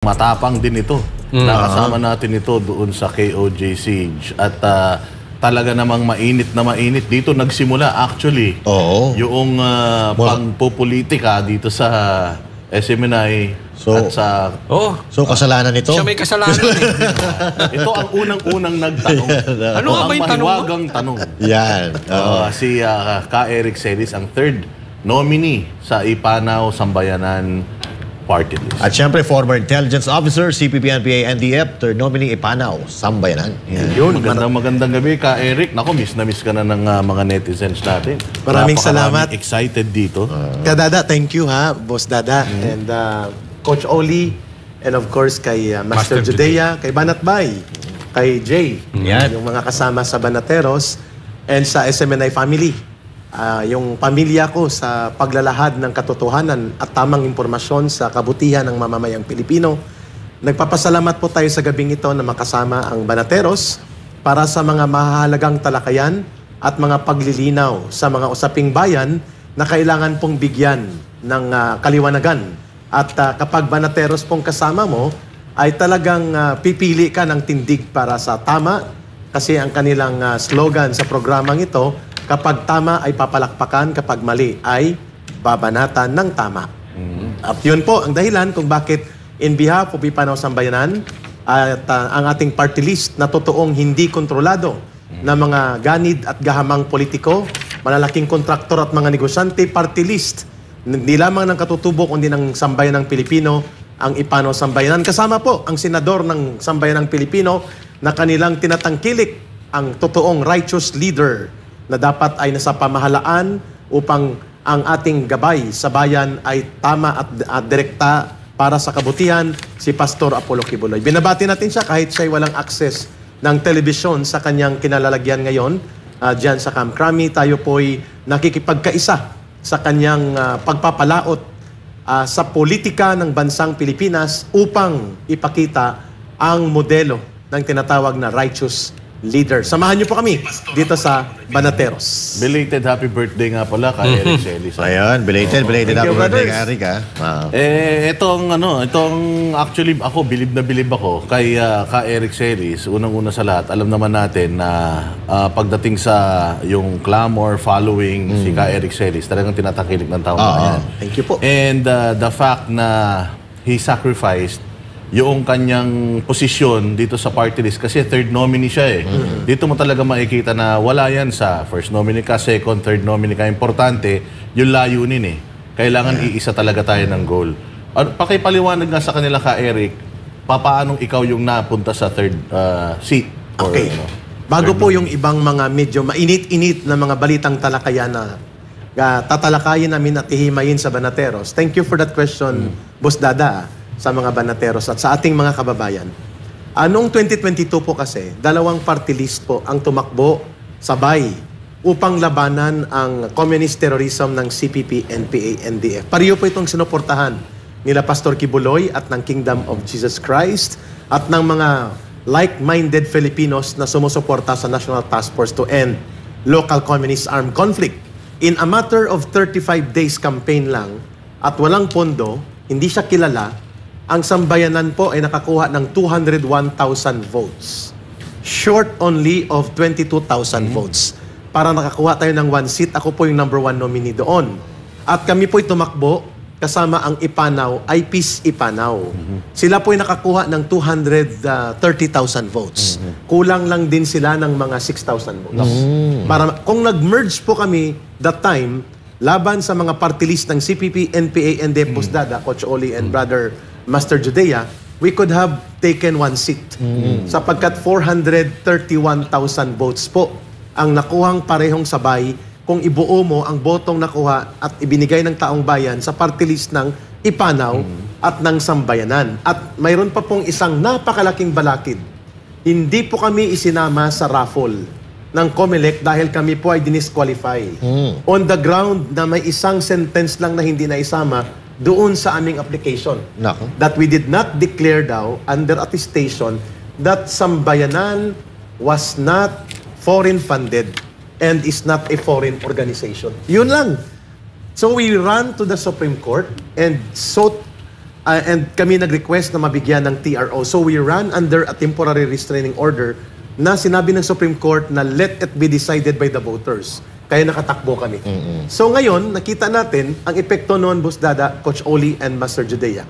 Matapang din ito. Nakasama natin ito doon sa KOJ Siege. At talaga namang mainit na mainit. Dito nagsimula actually yung pangpopolitika dito sa SMNI at sa... So kasalanan ito? Siya may kasalanan. Ito ang unang-unang nagtanong. Ano nga ba yung mahiwagang tanong? Yan. Si Ka Eric Celis, ang third nominee sa Ipanaw Sambayanan Party List. At syempre, former intelligence officer, CPP, NPA, NDF, third nominee Ipanaw Sambayanan. Yun, magandang gabi, Ka Eric. Naku, miss na miss ka na ng mga netizens natin. Maraming salamat. Excited dito. Dada, thank you ha, Boss Dada. And Coach Oli, and of course kay Master Judea, kay Banat Bay, kay Jay, yung mga kasama sa Banateros, and sa SMNI family. Yung pamilya ko sa paglalahad ng katotohanan at tamang impormasyon sa kabutihan ng mamamayang Pilipino. Nagpapasalamat po tayo sa gabing ito na makasama ang Banateros para sa mga mahahalagang talakayan at mga paglilinaw sa mga usaping bayan na kailangan pong bigyan ng kaliwanagan. At kapag Banateros pong kasama mo, ay talagang pipili ka ng tindig para sa tama kasi ang kanilang slogan sa programang ito, kapag tama ay papalakpakan, kapag mali ay babanatan ng tama. At yun po ang dahilan kung bakit in behalf of Ipanaw Sambayanan at ang ating party list na totoong hindi kontrolado ng mga ganid at gahamang politiko, malalaking kontraktor at mga negosyante, party list, hindi lamang ng katutubo kundi ng sambayan ng Pilipino, ang Ipanaw Sambayanan. Kasama po ang senador ng sambayan ng Pilipino na kanilang tinatangkilik ang totoong righteous leader na dapat ay nasa pamahalaan upang ang ating gabay sa bayan ay tama at direkta para sa kabutihan, si Pastor Apollo Kibuloy. Binabati natin siya kahit siya'y walang access ng telebisyon sa kanyang kinalalagyan ngayon. Diyan sa Camp Crami, tayo po'y nakikipagkaisa sa kanyang pagpapalaot sa politika ng bansang Pilipinas upang ipakita ang modelo ng tinatawag na righteous leader. Samahan niyo po kami dito sa Banateros. Belated happy birthday nga pala kay Eric Celis. Ayan, belated happy birthday kay Eric, ha? Itong actually ako, bilib na bilib ako kay Ka Eric Celis. Unang-una sa lahat, alam naman natin na pagdating sa yung clamor following si Ka Eric Celis, talagang tinatakilik ng taong bayan. Thank you po. And the fact na he sacrificed yung kanyang posisyon dito sa party list kasi third nominee siya eh. Dito mo talaga makikita na wala yan sa first nominee ka, second, third nominee ka. Importante, yung layunin eh. Kailangan iisa talaga tayo ng goal. Pakipaliwanag nga sa kanila, Ka Eric, papaanong ikaw yung napunta sa third seat? Okay. Bago po yung ibang mga medyo mainit-init na mga balitang talakayan na tatalakayin namin at ihimayin sa Banateros. Thank you for that question, Boss Dada, sa mga Banateros at sa ating mga kababayan. Noong 2022 po kasi, dalawang party list po ang tumakbo sabay upang labanan ang communist terrorism ng CPP, NPA, NDF. Pareho po itong sinuportahan nila Pastor Kibuloy at ng Kingdom of Jesus Christ at ng mga like-minded Filipinos na sumusuporta sa National Task Force to End Local Communist Armed Conflict. In a matter of 35 days campaign lang at walang pondo, hindi siya kilala, ang sambayanan po ay nakakuha ng 201,000 votes. Short only of 22,000 votes. Para nakakuha tayo ng one seat, ako po yung number 1 nominee doon. At kami po'y tumakbo kasama ang Ipanaw, ay Peace Ipanaw. Sila po'y nakakuha ng 230,000 votes. Kulang lang din sila ng mga 6,000 votes. Para, kung nag-merge po kami that time, laban sa mga party list ng CPP, NPA, and Boss Dada, Coach Oli, and Brother Master Judea, we could have taken one seat. Sapagkat 431,000 votes po ang nakuhang parehong sabay kung ibuo mo ang botong nakuha at ibinigay ng taong bayan sa party list ng Ipanaw at ng Sambayanan. At mayroon pa pong isang napakalaking balakid. Hindi po kami isinama sa raffle ng COMELEC dahil kami po ay dinisqualify. On the ground na may isang sentence lang na hindi naisama doon sa aming application. That we did not declare daw under attestation that Sambayanan was not foreign funded and is not a foreign organization. Yun lang. So we ran to the Supreme Court and sought And kami nag-request na mabigyan ng TRO. So we ran under a temporary restraining order na sinabi ng Supreme Court na let it be decided by the voters. Kaya nakatakbo kami. So ngayon, nakita natin ang epekto noon, Boss Dada, Coach Oli, and Master Judea.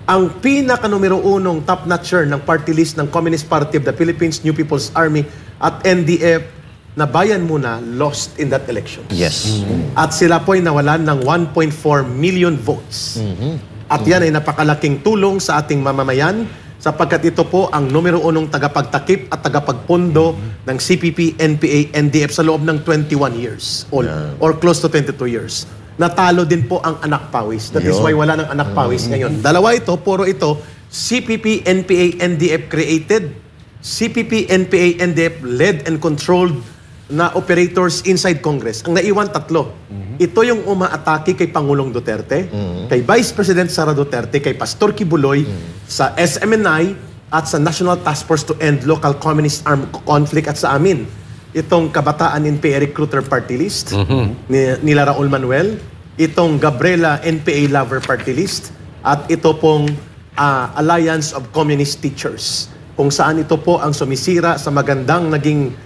Ang pinaka-numero unong top-notcher ng party list ng Communist Party of the Philippines, New People's Army, at NDF, na bayan muna, lost in that election. Yes. At sila po ay nawalan ng 1.4 million votes. At yan ay napakalaking tulong sa ating mamamayan sapagkat ito po ang numero unong tagapagtakip at tagapagpondo ng CPP, NPA, NDF sa loob ng 21 years or close to 22 years. Natalo din po ang anak pawis. That is why wala ng anak pawis ngayon. Dalawa ito, puro ito, CPP, NPA, NDF created, CPP, NPA, NDF led and controlled na operators inside Congress. Ang naiwan, 3. Ito yung umaatake kay Pangulong Duterte, kay Vice President Sara Duterte, kay Pastor Kibuloy, sa SMNI, at sa National Task Force to End Local Communist Armed Conflict at sa amin. Itong Kabataan NPA Recruiter Party List, nila Raul Manuel, itong Gabriela NPA Lover Party List, at ito pong Alliance of Communist Teachers, kung saan ito po ang sumisira sa magandang naging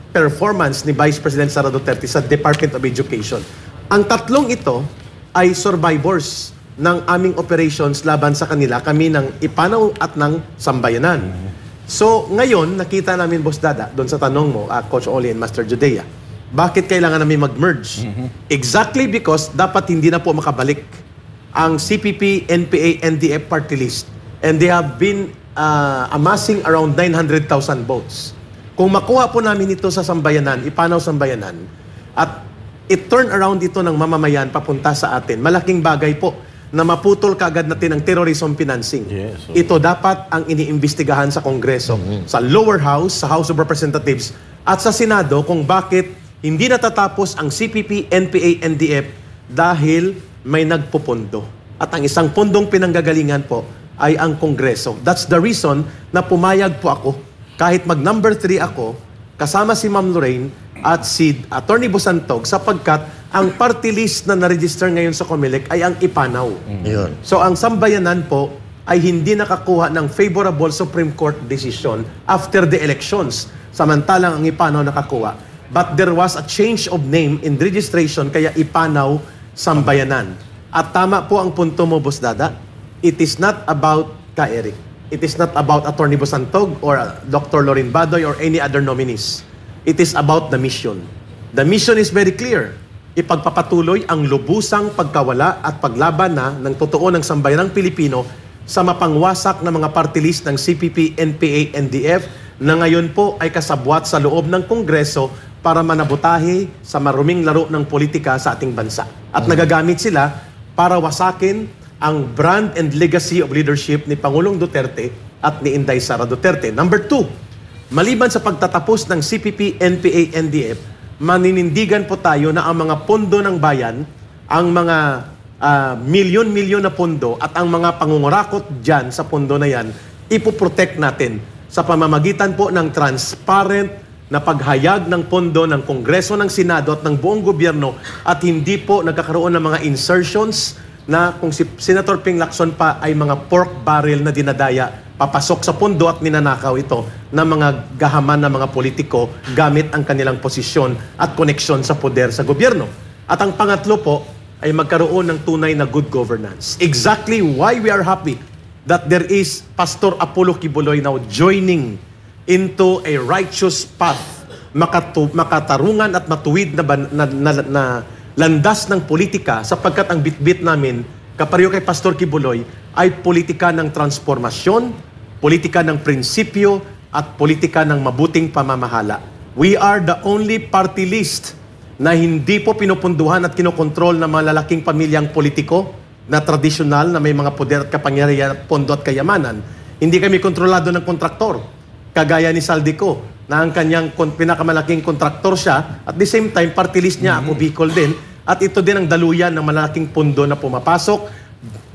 performance ni Vice President Sara Duterte sa Department of Education. Ang tatlong ito ay survivors ng aming operations laban sa kanila, kami ng Ipanaw at ng Sambayanan. So, ngayon, nakita namin, Boss Dada, doon sa tanong mo, Coach Oli and Master Judea, bakit kailangan namin mag-merge? Exactly because dapat hindi na po makabalik ang CPP, NPA, NDF party list. And they have been amassing around 900,000 votes. Kung makuha po namin ito sa Sambayanan, Ipanaw Sambayanan, at i-turn around ito ng mamamayan papunta sa atin, malaking bagay po na maputol kaagad natin ang terrorism financing. Yes, Ito dapat ang iniimbestigahan sa Kongreso, sa lower house, sa House of Representatives, at sa Senado kung bakit hindi natatapos ang CPP, NPA, NDF dahil may nagpupondo. At ang isang pundong pinanggagalingan po ay ang Kongreso. That's the reason na pumayag po ako kahit mag-number 3 ako, kasama si Ma'am Lorraine at si Attorney Busantog sapagkat ang party list na na-register ngayon sa COMELEC ay ang Ipanaw. Yun. So ang Sambayanan po ay hindi nakakuha ng favorable Supreme Court decision after the elections. Samantalang ang Ipanaw nakakuha. But there was a change of name in registration kaya Ipanaw Sambayanan. At tama po ang punto mo, Boss Dada. It is not about ka, Eric. It is not about Attorney Busantog or Dr. Lorin Badoy or any other nominees. It is about the mission. The mission is very clear. Ipagpapatuloy ang lubusang pagkawala at paglaban na ng totoo ng sambayanang Pilipino sa mapangwasak na mga party list ng CPP, NPA, NDF na ngayon po ay kasabwat sa loob ng Kongreso para manabutahe sa maruming laro ng politika sa ating bansa. At nagagamit sila para wasakin ang brand and legacy of leadership ni Pangulong Duterte at ni Inday Sara Duterte. Number 2, maliban sa pagtatapos ng CPP, NPA, NDF, maninindigan po tayo na ang mga pondo ng bayan, ang mga milyon-milyon na pondo at ang mga pangungurakot dyan sa pondo na yan, ipoprotect natin sa pamamagitan po ng transparent na paghayag ng pondo ng Kongreso, ng Senado at ng buong gobyerno at hindi po nagkakaroon ng mga insertions na kung si Senator Ping Lacson pa ay mga pork barrel na dinadaya, papasok sa pondo at ninanakaw ito ng mga gahaman na mga politiko gamit ang kanilang posisyon at koneksyon sa poder sa gobyerno. At ang pangatlo po ay magkaroon ng tunay na good governance. Exactly why we are happy that there is Pastor Apollo Kibuloy now joining into a righteous path, makatarungan at matuwid na landas ng politika sapagkat ang bitbit namin, kapareho kay Pastor Kibuloy, ay politika ng transformasyon, politika ng prinsipyo, at politika ng mabuting pamamahala. We are the only party list na hindi po pinupunduhan at kinokontrol ng mga lalaking pamilyang politiko na tradisyonal na may mga poder at kapangyarihan at pondo at kayamanan. Hindi kami kontrolado ng kontraktor. Kagaya ni Saldico, na ang kanyang pinakamalaking kontraktor siya, at the same time, party list niya, ako Bicol din, at ito din ang daluyan ng malaking pondo na pumapasok.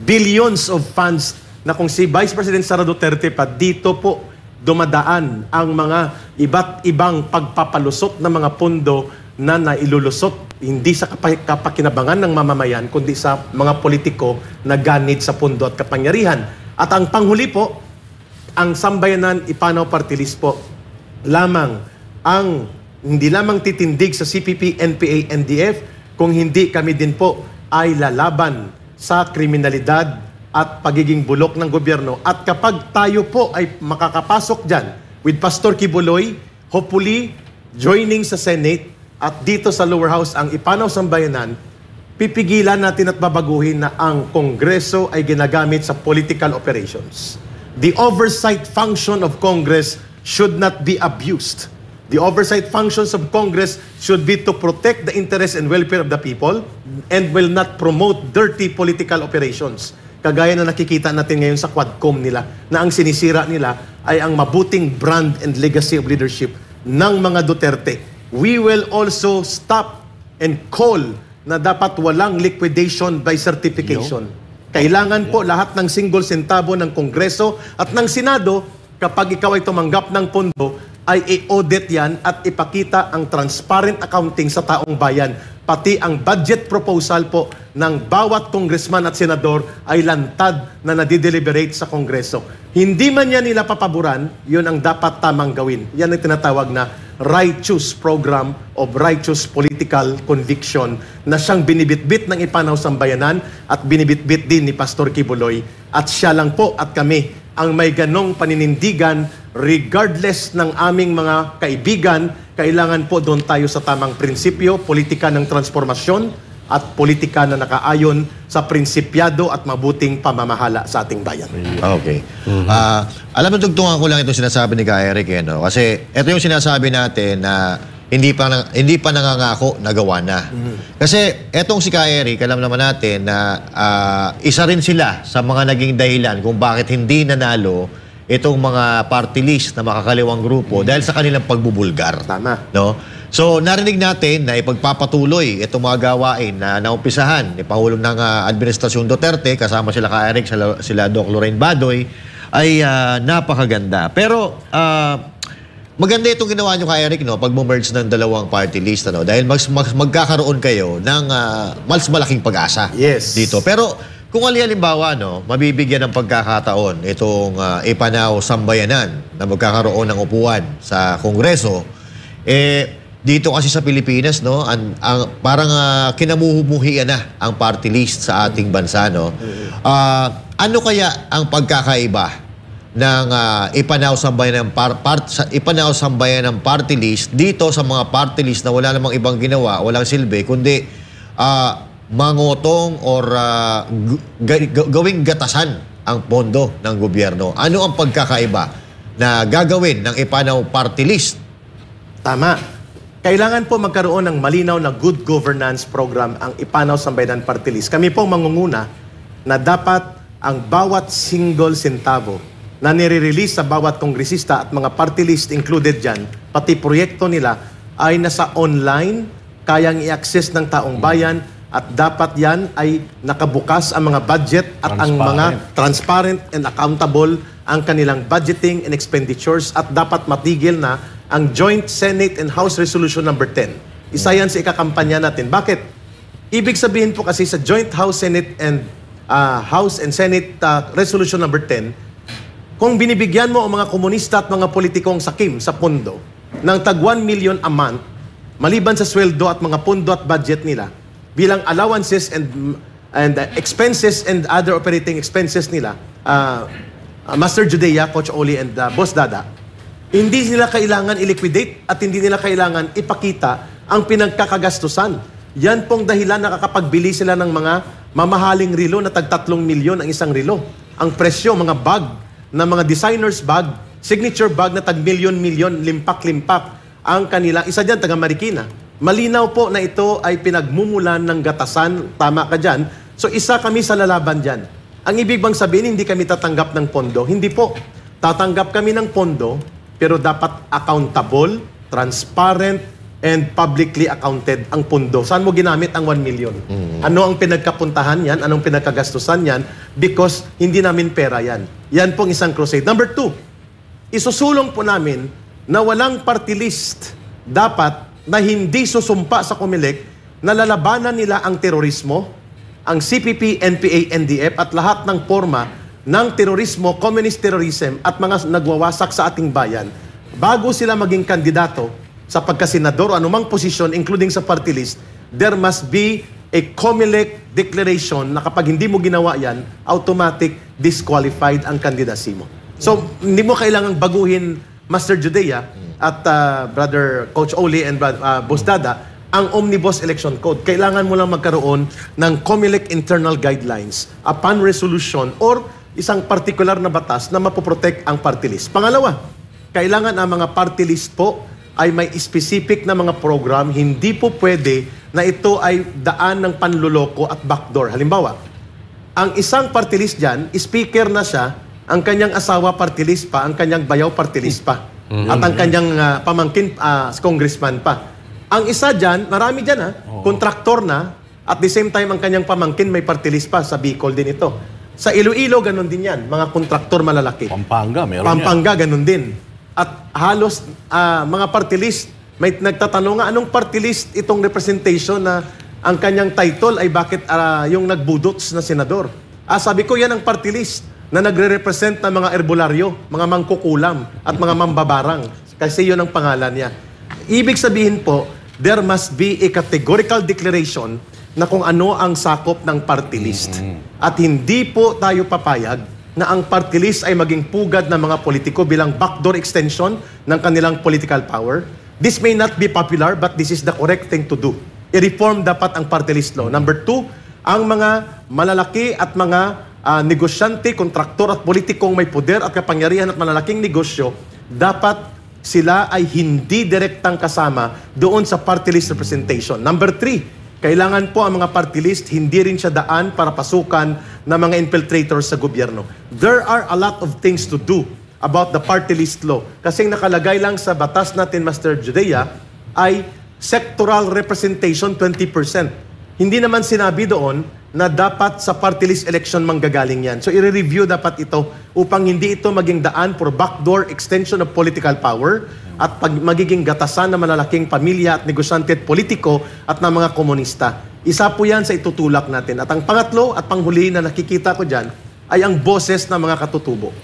Billions of funds na kung si Vice President Sara Duterte pa, dito po dumadaan ang mga iba't ibang pagpapalusot ng mga pondo na nailulusot hindi sa kapakinabangan ng mamamayan, kundi sa mga politiko na ganid sa pundo at kapangyarihan. At ang panghuli po, ang Sambayanan Ipanaw Party List po lamang ang hindi lamang titindig sa CPP, NPA, NDF, kung hindi kami din po ay lalaban sa kriminalidad at pagiging bulok ng gobyerno. At kapag tayo po ay makakapasok dyan with Pastor Kibuloy, hopefully joining sa Senate at dito sa lower house ang Ipanaw Sambayanan, pipigilan natin at babaguhin na ang Kongreso ay ginagamit sa political operations. The oversight function of Congress should not be abused. The oversight functions of Congress should be to protect the interests and welfare of the people and will not promote dirty political operations. Kagaya na nakikita natin ngayon sa Quadcom nila, na ang sinisira nila ay ang mabuting brand and legacy of leadership ng mga Duterte. We will also stop and call na dapat walang liquidation by certification. Kailangan po lahat ng single centavo ng Kongreso at ng Senado, kapag ikaw ay tumanggap ng pondo, ay i-audit yan at ipakita ang transparent accounting sa taong bayan. Pati ang budget proposal po ng bawat congressman at senador ay lantad na nadideliberate sa Kongreso. Hindi man yan nila papaboran, yun ang dapat tamang gawin. Yan ang tinatawag na righteous program of righteous political conviction na siyang binibitbit ng Ipanaw Sambayanan at binibitbit din ni Pastor Kibuloy. At siya lang po at kami ang may ganong paninindigan regardless ng aming mga kaibigan. Kailangan po doon tayo sa tamang prinsipyo, politika ng transformasyon at politika na nakaayon sa prinsipyado at mabuting pamamahala sa ating bayan. Okay. Alam mo, tugtungan ko lang itong sinasabi ni Ka Eric, no? Kasi ito yung sinasabi natin na hindi pa nangangako, nagawa na. Kasi etong si Ka Eric, alam naman natin na isa rin sila sa mga naging dahilan kung bakit hindi nanalo itong mga party list na makakaliwang grupo dahil sa kanilang pagbubulgar. Tama. No? So, narinig natin na ipagpapatuloy itong mga gawain na naumpisahan ni Pangulong ng Administrasyon Duterte, kasama sila Ka Eric, sila Doc Lorraine Badoy, ay napakaganda. Pero, maganda itong ginawa nyo, Ka Eric, no? Pag-merge ng dalawang party list, ano? Dahil magkakaroon kayo ng mas malaking pag-asa dito. Pero, kung halimbawa, no, mabibigyan ng pagkakataon itong Ipanaw Sambayanan na magkakaroon ng upuan sa Kongreso, dito kasi sa Pilipinas, no, parang kinamuhumuhian na ang party list sa ating bansa, no. Ano kaya ang pagkakaiba ng Ipanaw Sambayanan party list dito sa mga party list na wala namang ibang ginawa, walang silbi, kundi mangotong or gawing gatasan ang pondo ng gobyerno? Ano ang pagkakaiba na gagawin ng Ipanaw party list? Tama. Kailangan po magkaroon ng malinaw na good governance program ang Ipanaw Sambayanan Party List. Kami po mangunguna na dapat ang bawat single centavo na nire-release sa bawat kongresista at mga party list included dyan, pati proyekto nila, ay nasa online, kayang i-access ng taong bayan, at dapat yan ay nakabukas ang mga budget at ang mga transparent and accountable ang kanilang budgeting and expenditures, at dapat matigil na ang Joint Senate and House Resolution number 10. Isa yan sa ikakampanya natin. Bakit? Ibig sabihin po kasi sa Joint House Senate and Senate Resolution number 10, kung binibigyan mo ang mga komunista at mga politikong sakim sa pondo ng tag 1 million a month, maliban sa sweldo at mga pondo at budget nila, bilang allowances and expenses and other operating expenses nila, Master Judea, Coach Oli, and Boss Dada, hindi nila kailangan i-liquidate at hindi nila kailangan ipakita ang pinagkakagastusan. Yan pong dahilan nakakapagbili sila ng mga mamahaling relo na tag 3 milyon ang isang relo. Ang presyo, mga bag, na mga designer's bag, signature bag na tag milyon-milyon, limpak-limpak ang kanila. Isa dyan, taga Marikina. Malinaw po na ito ay pinagmumulan ng gatasan. Tama ka dyan. So isa kami sa lalaban dyan. Ang ibig bang sabihin, hindi kami tatanggap ng pondo? Hindi po. Tatanggap kami ng pondo, pero dapat accountable, transparent, and publicly accounted ang pondo. Saan mo ginamit ang 1 million? Ano ang pinagkapuntahan yan? Anong pinagkagastusan yan? Because hindi namin pera yan. Yan pong isang crusade. Number 2, isusulong po namin na walang party list dapat na hindi susumpa sa COMELEC na lalabanan nila ang terorismo, ang CPP, NPA, NDF at lahat ng forma ng terorismo, communist terrorism at mga nagwawasak sa ating bayan bago sila maging kandidato sa pagkasenador o anumang posisyon including sa party list, there must be a COMELEC declaration na kapag hindi mo ginawa yan, automatic disqualified ang candidacy mo. So, hindi mo kailangang baguhin, Master Judea at Brother Coach Oli and Boss Dada, ang Omnibus Election Code. Kailangan mo lang magkaroon ng COMELEC internal guidelines upon resolution or isang particular na batas na mapoprotect ang party list. Pangalawa, kailangan ang mga party list po ay may specific na mga program, hindi po pwede na ito ay daan ng panluloko at backdoor. Halimbawa, ang isang party list dyan, speaker na siya, ang kanyang asawa party list pa, ang kanyang bayaw party list pa, at ang kanyang pamangkin congressman pa. Ang isa dyan, marami dyan kontraktor na, at the same time ang kanyang pamangkin may party list pa, sa Bicol din ito. Sa Iloilo, ganun din yan, mga kontraktor malalaki. Pampanga, meron Pampanga, ganun din. At halos mga party list, may nagtatanong nga, anong party list itong representation na ang kanyang title ay bakit yung nagbudots na senador? Sabi ko, yan ang party list na nagre-represent ng mga herbularyo, mga mangkukulam at mga mambabarang. Kasi yun ang pangalan niya. Ibig sabihin po, there must be a categorical declaration na kung ano ang sakop ng party list. At hindi po tayo papayag na ang party list ay maging pugad ng mga politiko bilang backdoor extension ng kanilang political power. This may not be popular, but this is the correct thing to do. I-reform dapat ang party list law. Number 2, ang mga malalaki at mga negosyante, kontraktor at politikong may poder at kapangyarihan at malalaking negosyo, dapat sila ay hindi direktang kasama doon sa party list representation. Number 3, kailangan po ang mga party list, hindi rin siya daan para pasukan ng mga infiltrators sa gobyerno. There are a lot of things to do about the party list law. Kasi nakalagay lang sa batas natin, Master Judea, ay sectoral representation 20%. Hindi naman sinabi doon na dapat sa party list election manggagaling yan. So, i-review dapat ito upang hindi ito maging daan for backdoor extension of political power at magiging gatasan ng malalaking pamilya at negosyante at politiko at ng mga komunista. Isa po yan sa itutulak natin. At ang pangatlo at panghuli na nakikita ko dyan ay ang boses ng mga katutubo.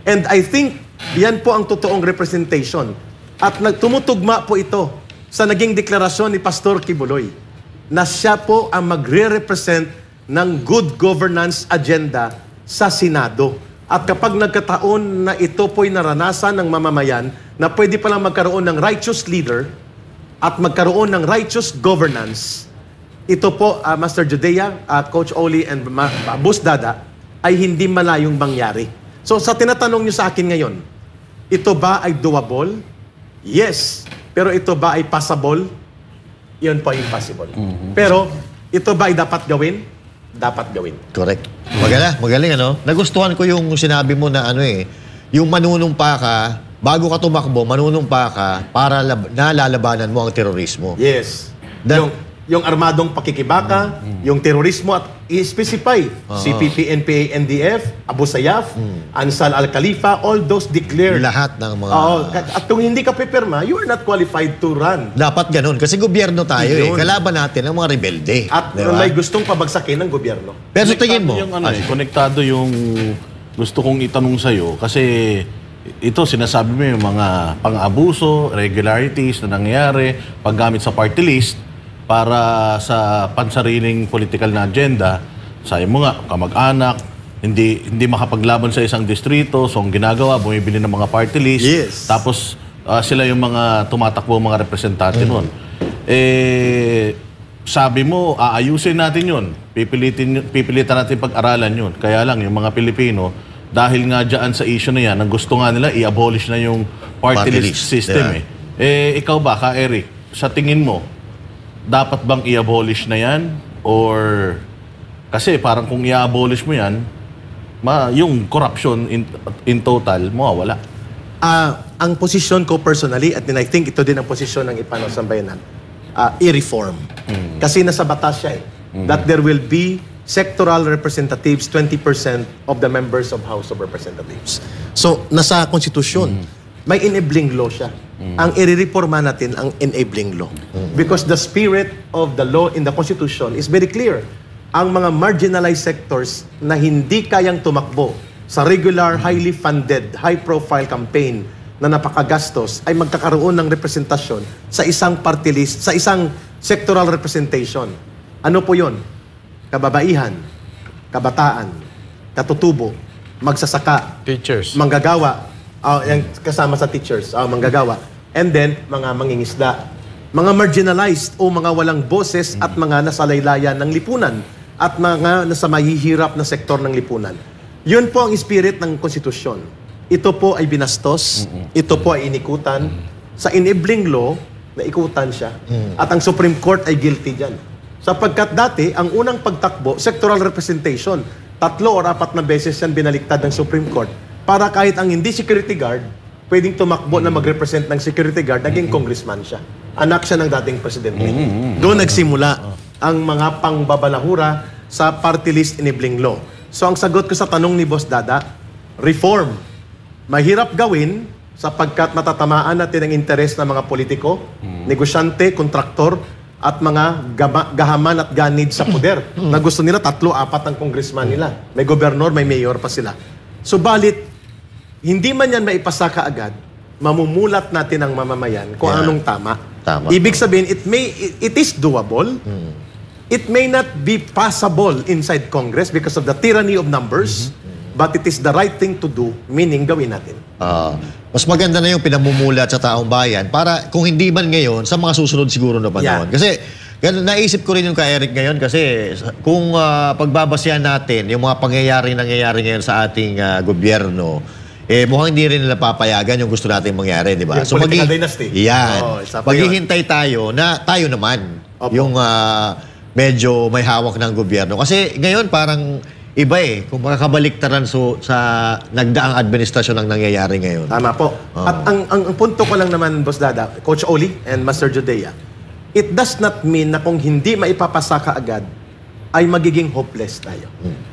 And I think yan po ang totoong representation. At tumutugma po ito sa naging deklarasyon ni Pastor Kibuloy na siya po ang magre-represent ng good governance agenda sa Senado. At kapag nagkataon na ito po'y naranasan ng mamamayan na pwede palang magkaroon ng righteous leader at magkaroon ng righteous governance, ito po, Master Judea, Coach Oli, and Boss Dada, ay hindi malayong mangyari. So sa tinatanong nyo sa akin ngayon, ito ba ay doable? Yes. Pero ito ba ay passable? Yun po ay impossible. Pero ito ba ay dapat gawin? Dapat gawin. Correct. Magaling ano? Nagustuhan ko yung sinabi mo na yung manunumpa ka, bago ka tumakbo, manunumpa ka para nalalabanan mo ang terorismo. Yes. Yung armadong pakikibaka, yung terorismo at i-specify. CPP, NPA, NDF, Abu Sayyaf, Ansar al-Khalifa, all those declared. Lahat ng mga... At kung hindi ka pipirma, you are not qualified to run. Dapat ganun. Kasi gobyerno tayo Kalaban natin ang mga rebelde. At diba? may gustong pabagsakin ng gobyerno. Pero sa tingin mo... Konektado yung gusto kong itanong sa'yo. Kasi ito, sinasabi mo yung mga pang-abuso, regularities na nangyayari, paggamit sa party list, para sa pansariling political na agenda. Sabi mo nga, kamag-anak, hindi makapaglaban sa isang distrito, so ang ginagawa, bumibili ng mga party list. Yes. Tapos sila yung mga tumatakbo, mga representante nun. Sabi mo, aayusin natin yun. Pipilitan natin pag-aralan yun. Kaya lang, yung mga Pilipino, dahil nga dyan sa issue na yan, ang gusto nga nila, i-abolish na yung party list system. Ikaw ba, Ka Eric, sa tingin mo, dapat bang i-abolish na yan? Or, kasi parang kung i-abolish mo yan, yung corruption in total, mawawala. Ang posisyon ko personally, at I think ito din ang posisyon ng Ipano Sambayanan, i-reform. Kasi nasa batas siya that there will be sectoral representatives, 20% of the members of House of Representatives. So, nasa konstitusyon. may enabling law siya. Ang irereforma natin ang enabling law. Because the spirit of the law in the Constitution is very clear. Ang mga marginalized sectors na hindi kayang tumakbo sa regular, highly funded, high-profile campaign na napakagastos ay magkakaroon ng representasyon sa isang party list, sa isang sectoral representation. Ano po yon? Kababaihan, kabataan, katutubo, magsasaka, Teachers. manggagawa, yung kasama sa teachers, manggagawa, and then mga mangingisda, mga marginalized o mga walang boses at mga nasalaylayan ng lipunan at mga nasa mahihirap na sektor ng lipunan. Yun po ang spirit ng konstitusyon. Ito po ay binastos, ito po ay inikutan. Sa enabling law, naikutan siya. At ang Supreme Court ay guilty dyan. Sapagkat dati, ang unang pagtakbo, sectoral representation, 3 or 4 na beses yan binaliktad ng Supreme Court para kahit ang hindi security guard, pwedeng tumakbo na mag-represent ng security guard, naging congressman siya. Anak siya ng dating presidente. Doon nagsimula ang mga pangbabalahura sa party list enabling law. So ang sagot ko sa tanong ni Boss Dada, reform. Mahirap gawin sapagkat matatamaan natin ang interes ng mga politiko, negosyante, kontraktor, at mga gahaman at ganid sa poder na gusto nila 3-4 ang congressman nila. May gobernador, may mayor pa sila. Subalit, hindi man yan maipasa kaagad, mamumulat natin ang mamamayan kung anong tama. Ibig sabihin, it is doable. It may not be passable inside Congress because of the tyranny of numbers, but it is the right thing to do, meaning gawin natin. Mas maganda na yung pinamumulat sa taong bayan para kung hindi man ngayon, sa mga susunod siguro na panahon. Kasi naisip ko rin yung kay Eric ngayon kasi kung pagbabasyan natin yung mga nangyayari ngayon sa ating gobyerno, mukhang hindi rin nila papayagan yung gusto natin mangyari, di ba? Yung political dynasty. Yan. Maghihintay tayo na tayo naman yung medyo may hawak ng gobyerno. Kasi ngayon parang iba kung makakabaliktaran sa nagdaang administrasyon ang nangyayari ngayon. Tama po. At ang punto ko lang naman, Boss Dada, Coach Oli and Master Judea, it does not mean na kung hindi maipapasa ka agad, ay magiging hopeless tayo.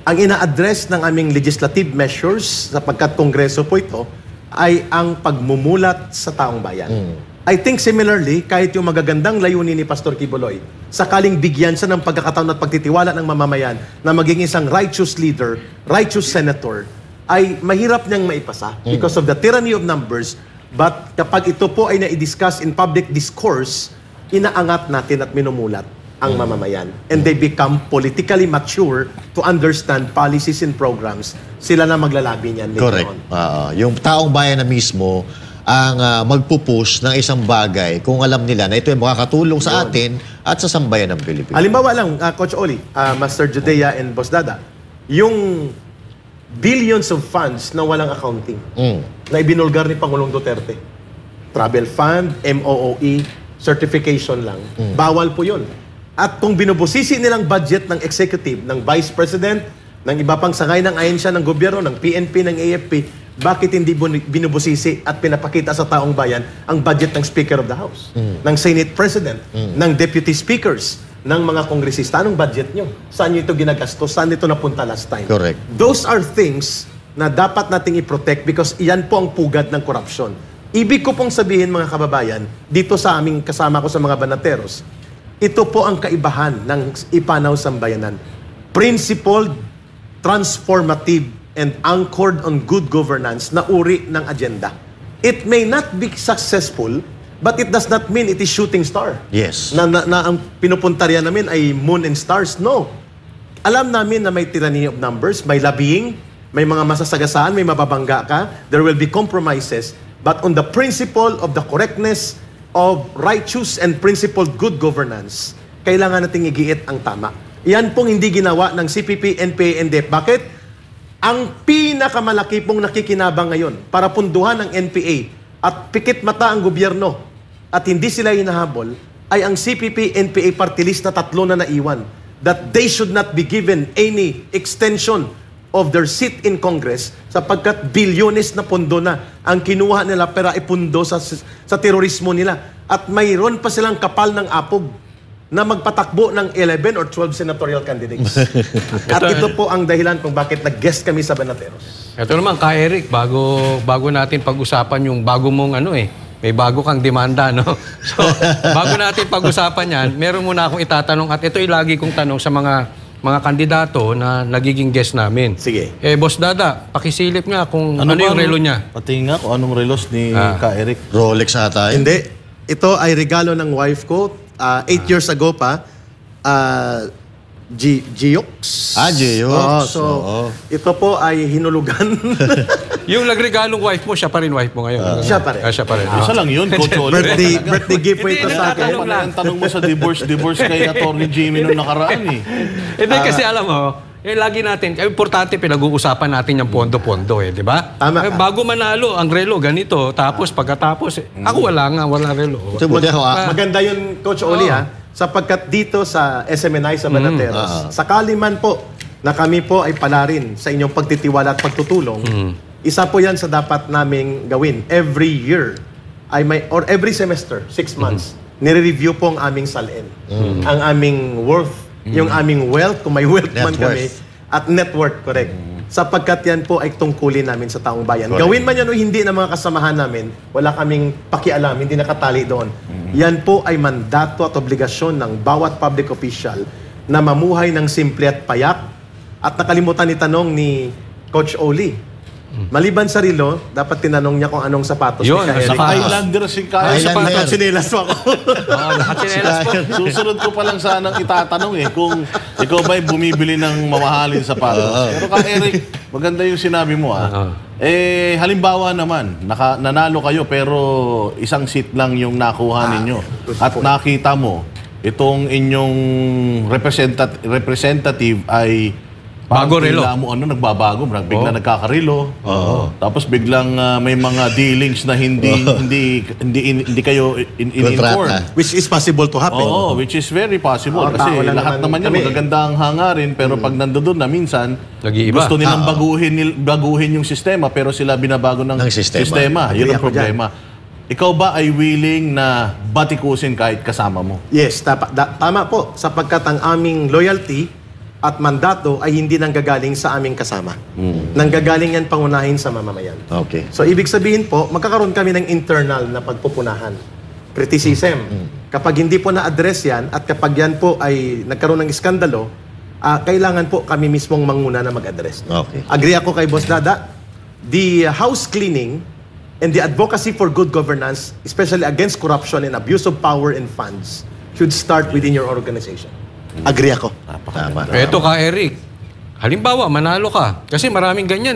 Ang ina-address ng aming legislative measures, sapagkat kongreso po ito, ay ang pagmumulat sa taong bayan. I think similarly, kahit yung magagandang layunin ni Pastor Kibuloy, sakaling bigyan siya ng pagkakataon at pagtitiwala ng mamamayan na maging isang righteous leader, righteous senator, ay mahirap niyang maipasa because of the tyranny of numbers. But kapag ito po ay na-discuss in public discourse, inaangat natin at minumulat ang mamamayan. And they become politically mature to understand policies and programs. Sila na maglalabi niyan. Correct. Yung taong bayan na mismo ang magpupush ng isang bagay kung alam nila na ito ay makakatulong sa atin at sa sambayan ng Pilipinas. Halimbawa lang, Coach Oli, Master Judea and Boss Dada, yung billions of funds na walang accounting na ibinulgar ni Pangulong Duterte. Travel fund, MOOE, certification lang. Bawal po yun. At kung binubusisi nilang budget ng executive, ng vice president, ng iba pang sangay ng ahensya ng gobyerno, ng PNP, ng AFP, bakit hindi binubusisi at pinapakita sa taong bayan ang budget ng Speaker of the House, ng Senate President, ng Deputy Speakers, ng mga kongresista? Anong budget nyo? Saan nyo ito ginagastos? Saan ito napunta last time? Correct. Those are things na dapat nating i-protect because iyan po ang pugad ng korupsyon. Ibig ko pong sabihin, mga kababayan, dito sa aming kasama ko sa mga banateros, ito po ang kaibahan ng ipanaw sambayanan. Principled, transformative, and anchored on good governance na uri ng agenda. It may not be successful, but it does not mean it is shooting star. Yes. Na ang pinupuntarya namin ay moon and stars. No. Alam namin na may tyranny of numbers, may lobbying, may mga masasagasaan, may mababangga ka, there will be compromises, but on the principle of the correctness of righteous and principled good governance, kailangan nating igiit ang tama. Yan pong hindi ginawa ng CPP, NPA, NDF. Bakit? Ang pinakamalaki pong nakikinabang ngayon para punduhan ng NPA at pikit mata ang gobyerno at hindi sila hinahabol ay ang CPP, NPA party list na 3 na naiwan that they should not be given any extension of their seat in Congress sapagkat bilyones na pondo na ang kinuha nila para ipundo sa terorismo nila. At mayroon pa silang kapal ng apog na magpatakbo ng 11 or 12 senatorial candidates. At ito po ang dahilan kung bakit nag-guest kami sa Banateros. Ito naman, Ka Eric, bago natin pag-usapan yung bago mong may bago kang demanda, no? So, bago natin pag-usapan yan, meron muna akong itatanong at ito'y lagi kong tanong sa mga kandidato na nagiging guest namin. Sige. Boss Dada, pakisilip nga kung ano yung relo niya. Pati nga kung anong relos ni Ka Eric. Rolex ata. Hindi. Ito ay regalo ng wife ko. 8 years ago pa. Giox. Giox. Ito po ay hinulugan. Yung nagregalong wife mo, siya pa rin wife mo ngayon. Siya pa rin. Siya pa rin. Isa lang yun, Coach Oli. birthday gift po ito sa akin. Ano ang tanong mo sa divorce kay Atty. Jimmy nung nakaraan eh. Hindi kasi alam mo, lagi natin, importante pinag-uusapan natin yung pondo-pondo di ba? Tama ka. Bago manalo, ang relo ganito, tapos pagkatapos, ako wala relo. Maganda yun, Coach Oli, sapagkat dito sa SMNI sa Banateros, sakali man po na kami po ay palarin sa inyong pagtitiwala at pagtutulong, isa po yan sa dapat naming gawin. Every year, or every semester, 6 months, nire-review po ang aming salin. Ang aming worth, yung aming wealth, kung may wealth man kami, at net worth, correct. Sapagkat yan po ay tungkulin namin sa taong bayan. Correct. Gawin man yan o hindi ng mga kasamahan namin, wala kaming pakialam, hindi nakatali doon. Yan po ay mandato at obligasyon ng bawat public official na mamuhay ng simple at payak. At nakalimutan ni tanong ni Coach Oli. Maliban sa relo, dapat tinanong niya kung anong sapatos Yun, ni Ka Eric. Highlander si Ka Eric. Highlander. Sinelas mo ako. Nakatinelas po. Susunod ko pa lang sanang itatanong kung ikaw ba'y bumibili ng mamahalin sapatos. Pero Ka Eric, maganda yung sinabi mo halimbawa naman, nanalo kayo pero isang seat lang yung nakuha ninyo. At nakita mo, itong inyong representative ay Bago relo. Nagbabago, biglang nagkakarilo. Tapos biglang may mga dealings na hindi kayo in-inform. Which is possible to happen. Oo, which is very possible. Oo, Kasi tao lang lahat naman naman yan kami. magaganda ang hangarin, pero pag nandoon na minsan, Nag-iiba. gusto nilang baguhin yung sistema, pero sila binabago ng Ng sistema. Yun Agree ang ako problema. Ikaw ba ay willing na batikusin kahit kasama mo? Yes, tama po. Sapagkat ang aming loyalty at mandato ay hindi nanggagaling sa aming kasama. Nanggagaling yan pangunahin sa mamamayan. Okay. So, ibig sabihin po, magkakaroon kami ng internal na pagpupunahan. Criticism. Kapag hindi po na-address yan, at kapag yan po ay nagkaroon ng iskandalo, kailangan po kami mismong manguna na mag-address. Okay. Agree ako kay Boss Dada. The house cleaning and the advocacy for good governance, especially against corruption and abuse of power and funds, should start within your organization. Agree ako. Tama. Eto Ka Eric, halimbawa manalo ka, kasi maraming ganyan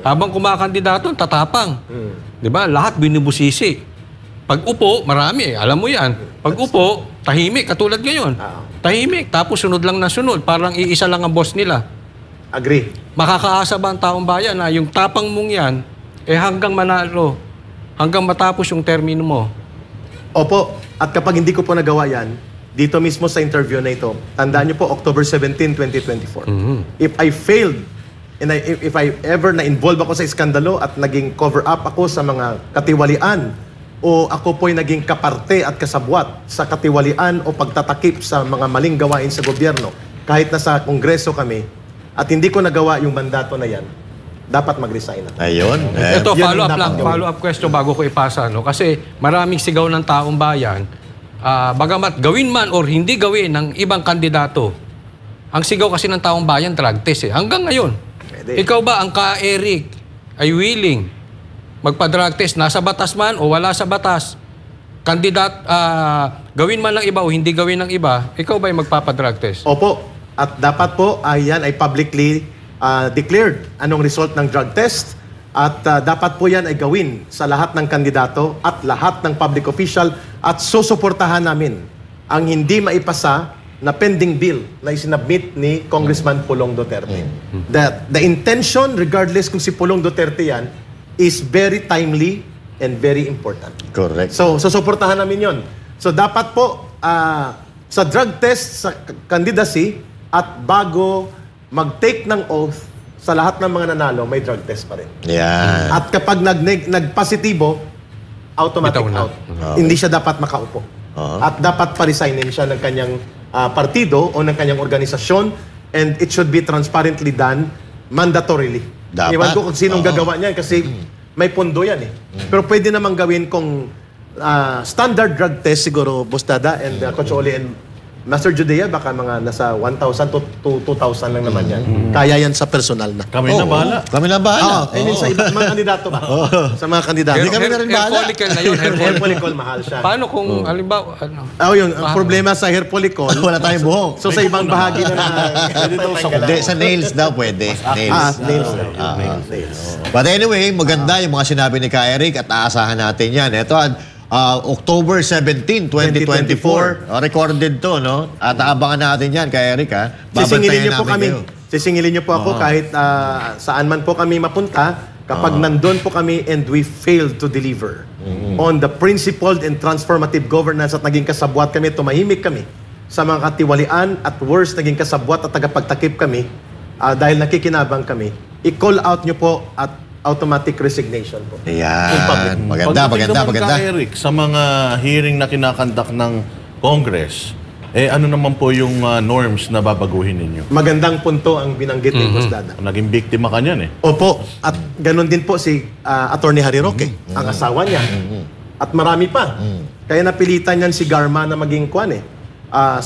Habang kumakandidato, tatapang. Di ba? Lahat binubusisi. Pag upo, marami alam mo yan. Pag upo, tahimik, katulad ngayon. Tahimik, tapos sunod lang na sunod. Parang iisa lang ang boss nila. Agree. Makakaasa ba ang taong bayan na yung tapang mong yan, hanggang manalo, hanggang matapos yung termino mo? Opo. At kapag hindi ko po nagawa yan, dito mismo sa interview na ito, tandaan niyo po, October 17, 2024. If I failed, and if I ever na-involve ako sa iskandalo at naging cover-up ako sa mga katiwalian, o ako po'y naging kaparte at kasabwat sa katiwalian o pagtatakip sa mga maling gawain sa gobyerno, kahit nasa kongreso kami, at hindi ko nagawa yung mandato na yan, dapat mag-resign ako. Ayun. Ito, Yun ang follow-up dapat lang. gawin. Follow-up question bago ko ipasa. Kasi maraming sigaw ng taong bayan, bagamat gawin man or hindi gawin ng ibang kandidato, ang sigaw kasi ng taong bayan, drug test Hanggang ngayon. Pwede. Ikaw ba, ang Ka Eric, ay willing magpa-drug test, nasa batas man o wala sa batas, gawin man ng iba o hindi gawin ng iba, ikaw ba ay magpapa-drug test? Opo. At dapat po yan ay publicly declared anong result ng drug test. At dapat po yan ay gawin sa lahat ng kandidato at lahat ng public official at susuportahan namin ang hindi maipasa na pending bill na isinabmit ni Congressman Pulong Duterte. The intention, regardless kung si Pulong Duterte yan, is very timely and very important. Correct. So, susuportahan namin yon. So, dapat po sa drug test, sa candidacy, at bago mag-take ng oath, sa lahat ng mga nanalo, may drug test pa rin. Yan. At kapag nagpositibo, automatic Bitaw na. out. Hindi siya dapat makaupo. At dapat pa-resignin siya ng kanyang partido o ng kanyang organisasyon, and it should be transparently done mandatorily. Dapat. Iwan ko kung sinong gagawa niyan kasi may pondo yan eh. Pero pwede namang gawin kung standard drug test siguro, Bustada and Coach Oli and Master Judea, baka mga nasa 1,000 to 2,000 lang naman yan. Kaya yan sa personal na. Kami na bahala. Kami na bahala. I mean, sa ibang mga kandidato ba? Sa mga kandidato. Hindi kami na rin Hair bahala. follicle na yun. Hair follicle, mahal siya. Paano kung, halimbawa, ano? Yun, ang problema sa hair follicle. Wala tayong buhok. So sa ibang bahagi na Hindi, sa nails daw pwede. Nails. nails. But anyway, maganda yung mga sinabi ni Ka Eric at aasahan natin yan. Ito, October 17, 2024. Recorded to, no? At aabangan natin yan, Ka Eric, ha? Sisingilin Babantayan niyo po namin kami. kayo. Sisingilin niyo po ako kahit saan man po kami mapunta kapag nandun po kami and we failed to deliver on the principled and transformative governance at naging kasabwat kami, tumahimik kami sa mga katiwalian at worst, naging kasabwat at tagapagtakip kami dahil nakikinabang kami. I-call out niyo po at automatic resignation po. Ayan. Maganda. Ka, Eric, sa mga hearing na kinakandak ng Congress, ano naman po yung norms na babaguhin ninyo? Magandang punto ang binanggit ni Boss Dada. Naging biktima ka niyan eh. Opo. At ganun din po si Attorney Harry Roque, ang asawa niya. At marami pa. Kaya napilitan niyan si Garma na maging kwan eh.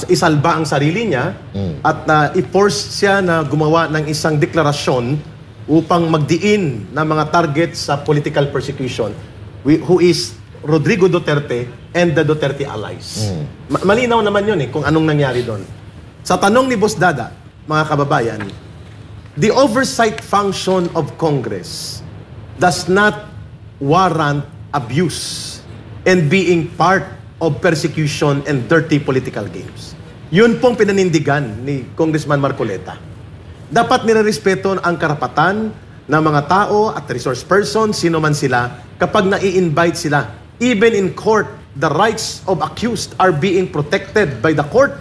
Isalba ang sarili niya at i-force siya na gumawa ng isang deklarasyon upang magdiin ng mga target sa political persecution, who is Rodrigo Duterte and the Duterte allies. Malinaw naman yun eh, kung anong nangyari doon. Sa tanong ni Boss Dada, mga kababayan, the oversight function of Congress does not warrant abuse and being part of persecution and dirty political games. Yun pong pinanindigan ni Congressman Marcoleta. Dapat nirerespeto ang karapatan ng mga tao at resource person, sino man sila, kapag nai-invite sila. Even in court, the rights of accused are being protected by the court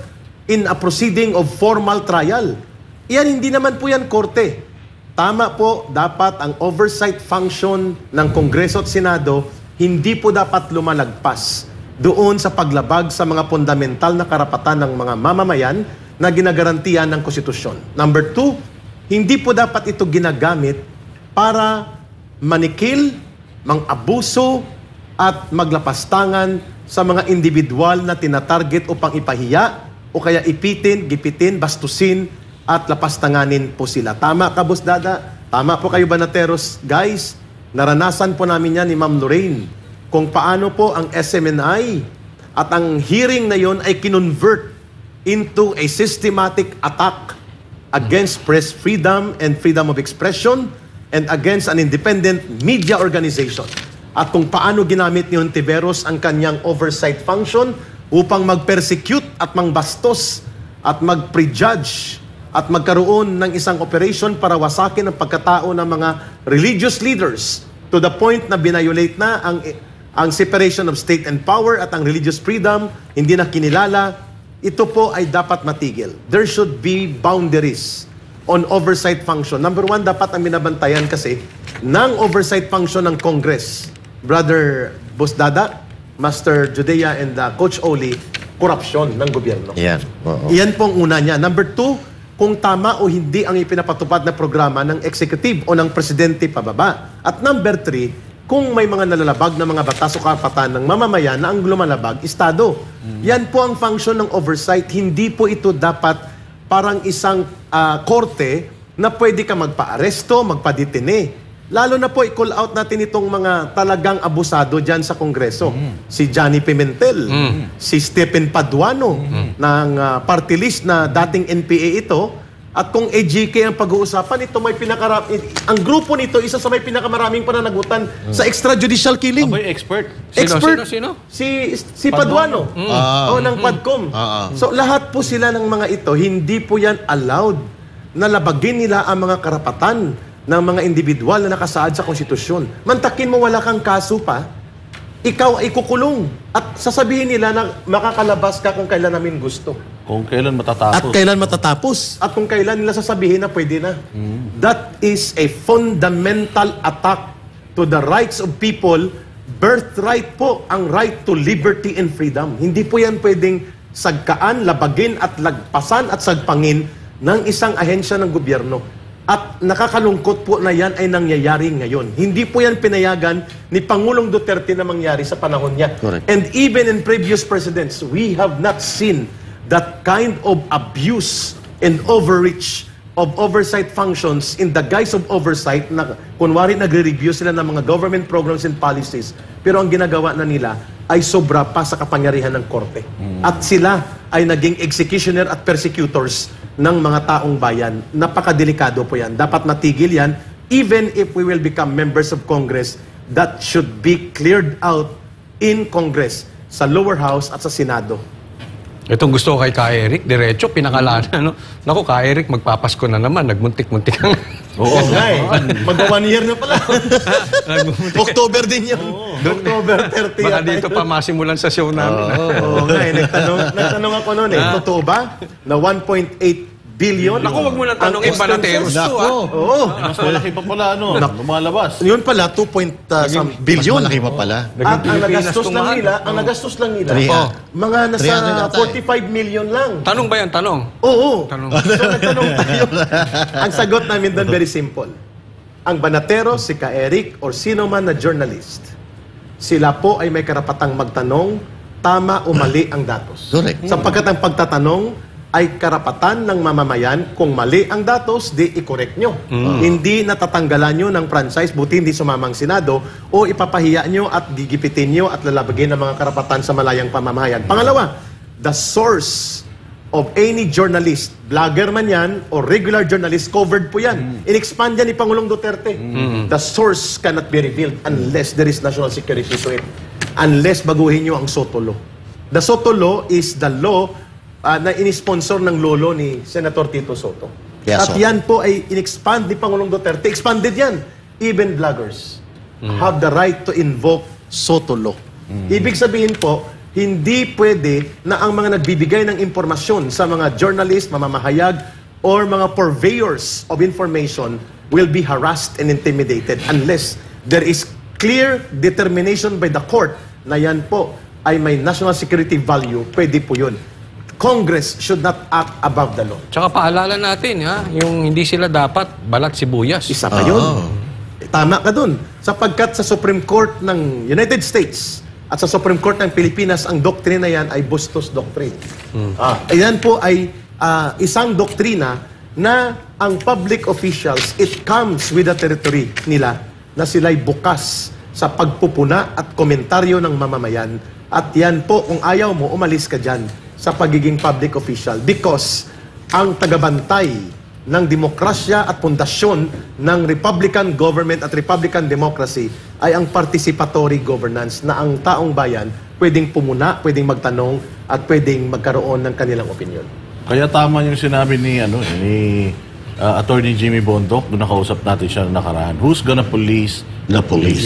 in a proceeding of formal trial. Iyan, hindi naman po yan korte. Tama po, dapat ang oversight function ng Kongreso at Senado, hindi po dapat lumalagpas doon sa paglabag sa mga fundamental na karapatan ng mga mamamayan na ginagarantiyan ng konstitusyon. Number 2, hindi po dapat ito ginagamit para manikil, mang-abuso, at maglapastangan sa mga individual na tinatarget upang ipahiya o kaya ipitin, gipitin, bastusin, at lapastanganin po sila. Tama ka, Boss Dada? Tama po kayo, Banateros. Guys, naranasan po namin yan ni Ma'am Lorraine kung paano po ang SMNI at ang hearing na yon ay kinonvert into a systematic attack against press freedom and freedom of expression and against an independent media organization. At kung paano ginamit ni Hontiveros ang kanyang oversight function upang mag-persecute at mangbastos at mag-prejudge at magkaroon ng isang operation para wasakin ang pagkatao ng mga religious leaders to the point na binayolate na ang separation of state and power at ang religious freedom, hindi na kinilala. Ito po ay dapat matigil. There should be boundaries on oversight function. Number 1, dapat ang binabantayan kasi ng oversight function ng Congress, Brother Boss Dada, Master Judea, and Coach Oli, korupsyon ng gobyerno. Yan. Iyan po ang una niya. Number 2, kung tama o hindi ang ipinapatupad na programa ng executive o ng presidente pababa. At number 3, kung may mga nalalabag na mga batas o karapatan ng mamamayan na ang lumalabag, Estado. Yan po ang function ng oversight. Hindi po ito dapat parang isang korte na pwede ka magpa-aresto, magpa-detene. Lalo na po, i-call out natin itong mga talagang abusado dyan sa Kongreso. Si Johnny Pimentel, si Stephen Paduano, ng party list na dating NPA ito. At kung AGK ang pag-uusapan, ito may ang grupo nito, isa sa may pinakamaraming pananagutan sa extrajudicial killing. Aboy, expert. Sino? Si Paduano. Ng Padcom. So lahat po sila ng mga ito, hindi po yan allowed na labagin nila ang mga karapatan ng mga individual na nakasaad sa konstitusyon. Mantakin mo wala kang kaso pa, ikaw ay kukulong. At sasabihin nila na makakalabas ka kung kailan namin gusto. Kung kailan matatapos. At kailan matatapos. At kung kailan nila sasabihin na pwede na. That is a fundamental attack to the rights of people birthright po ang right to liberty and freedom. Hindi po yan pwedeng sagkaan, labagin at lagpasan at sagpangin ng isang ahensya ng gobyerno. At nakakalungkot po na yan ay nangyayari ngayon. Hindi po yan pinayagan ni Pangulong Duterte na mangyari sa panahon niya. Correct. And even in previous presidents, we have not seen that kind of abuse and overreach of oversight functions in the guise of oversight na kunwari nagre-review sila ng mga government programs and policies. Pero ang ginagawa na nila ay sobra pa sa kapangyarihan ng korte. At sila ay naging executioner at persecutors ng mga taong bayan. Napakadelikado po yan. Dapat matigil yan. Even if we will become members of Congress, that should be cleared out in Congress, sa lower house at sa Senado. Itong gusto ko kay Ka Eric, diretso, pinakalanan. No? Naku, Ka Eric, magpapasko na naman. Nagmuntik-muntik ang... Oo nga eh. Mag-1 year na pala. October din yun. October 30. Baka dito pa masimulan sa show namin. Oo nga eh. Nagtanong ako noon eh. Totoo ba na 1.8 billion? Naku, wag mo nang tanongin ang Banateros to, Nako. ah. Oo. Mas malaki pa pala, ano, lumalabas. Yun pala, 2 point some Mas billion. malaki pa pala. At ang nagastos Pilipinas lang tumahan. nila, Three, oh, mga 300 nasa ata eh. 45 million lang. Tanong ba yan? Tanong. Oo. Tanong. So nagtanong tayo. Ang sagot namin doon very simple. Ang Banateros, si Ka Eric, or sino man na journalist, sila po ay may karapatang magtanong, tama o mali ang datos. Correct. Sapagkat ang pagtatanong ay karapatan ng mamamayan. Kung mali ang datos, di i-correct nyo. Hindi natatanggalan nyo ng franchise, buti hindi sumamang Senado, o ipapahiya nyo at gigipitin nyo at lalabagin ang mga karapatan sa malayang pamamayan. Pangalawa, the source of any journalist, vlogger man yan, o regular journalist, covered po yan. In-expand yan ni Pangulong Duterte. The source cannot be revealed unless there is national security to it. Unless baguhin nyo ang SOTO law. The SOTO law is the law na inisponsor ng lolo ni Senator Tito Soto. Yes, At sir. yan po ay in-expand ni Pangulong Duterte. Expanded yan. Even vloggers have the right to invoke SOTO law. Ibig sabihin po, hindi pwede na ang mga nagbibigay ng impormasyon sa mga journalist, mamamahayag, or mga purveyors of information will be harassed and intimidated unless there is clear determination by the court na yan po ay may national security value. Pwede po yun. Congress should not act above the law. Tsaka paalala natin, ha? Yung hindi sila dapat balat sibuyas. Isa pa yun. Tama ka dun. Sapagkat sa Supreme Court ng United States at sa Supreme Court ng Pilipinas, ang doktrina yan ay Bustos Doctrine. Ayan po ay isang doktrina na ang public officials, it comes with the territory nila na sila'y bukas sa pagpupuna at komentaryo ng mamamayan. At yan po, kung ayaw mo, umalis ka dyan sa pagiging public official because ang tagabantay ng demokrasya at pundasyon ng Republican government at Republican democracy ay ang participatory governance na ang taong bayan pwedeng pumuna, pwedeng magtanong at pwedeng magkaroon ng kanilang opinion. Kaya tama yung sinabi ni Attorney Jimmy Bondoc, doon nakausap natin siya nakaraan. Who's gonna police the police?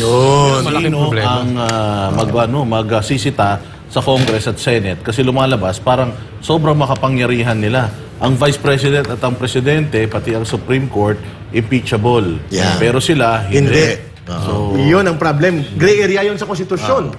Malaking Sino problema. ang magsisita sa Congress at Senate kasi lumalabas parang sobrang makapangyarihan nila. Ang Vice President at ang Presidente, pati ang Supreme Court, impeachable. Yeah. Pero sila, hindi. So, Yun ang problem. Gray area yun sa konstitusyon.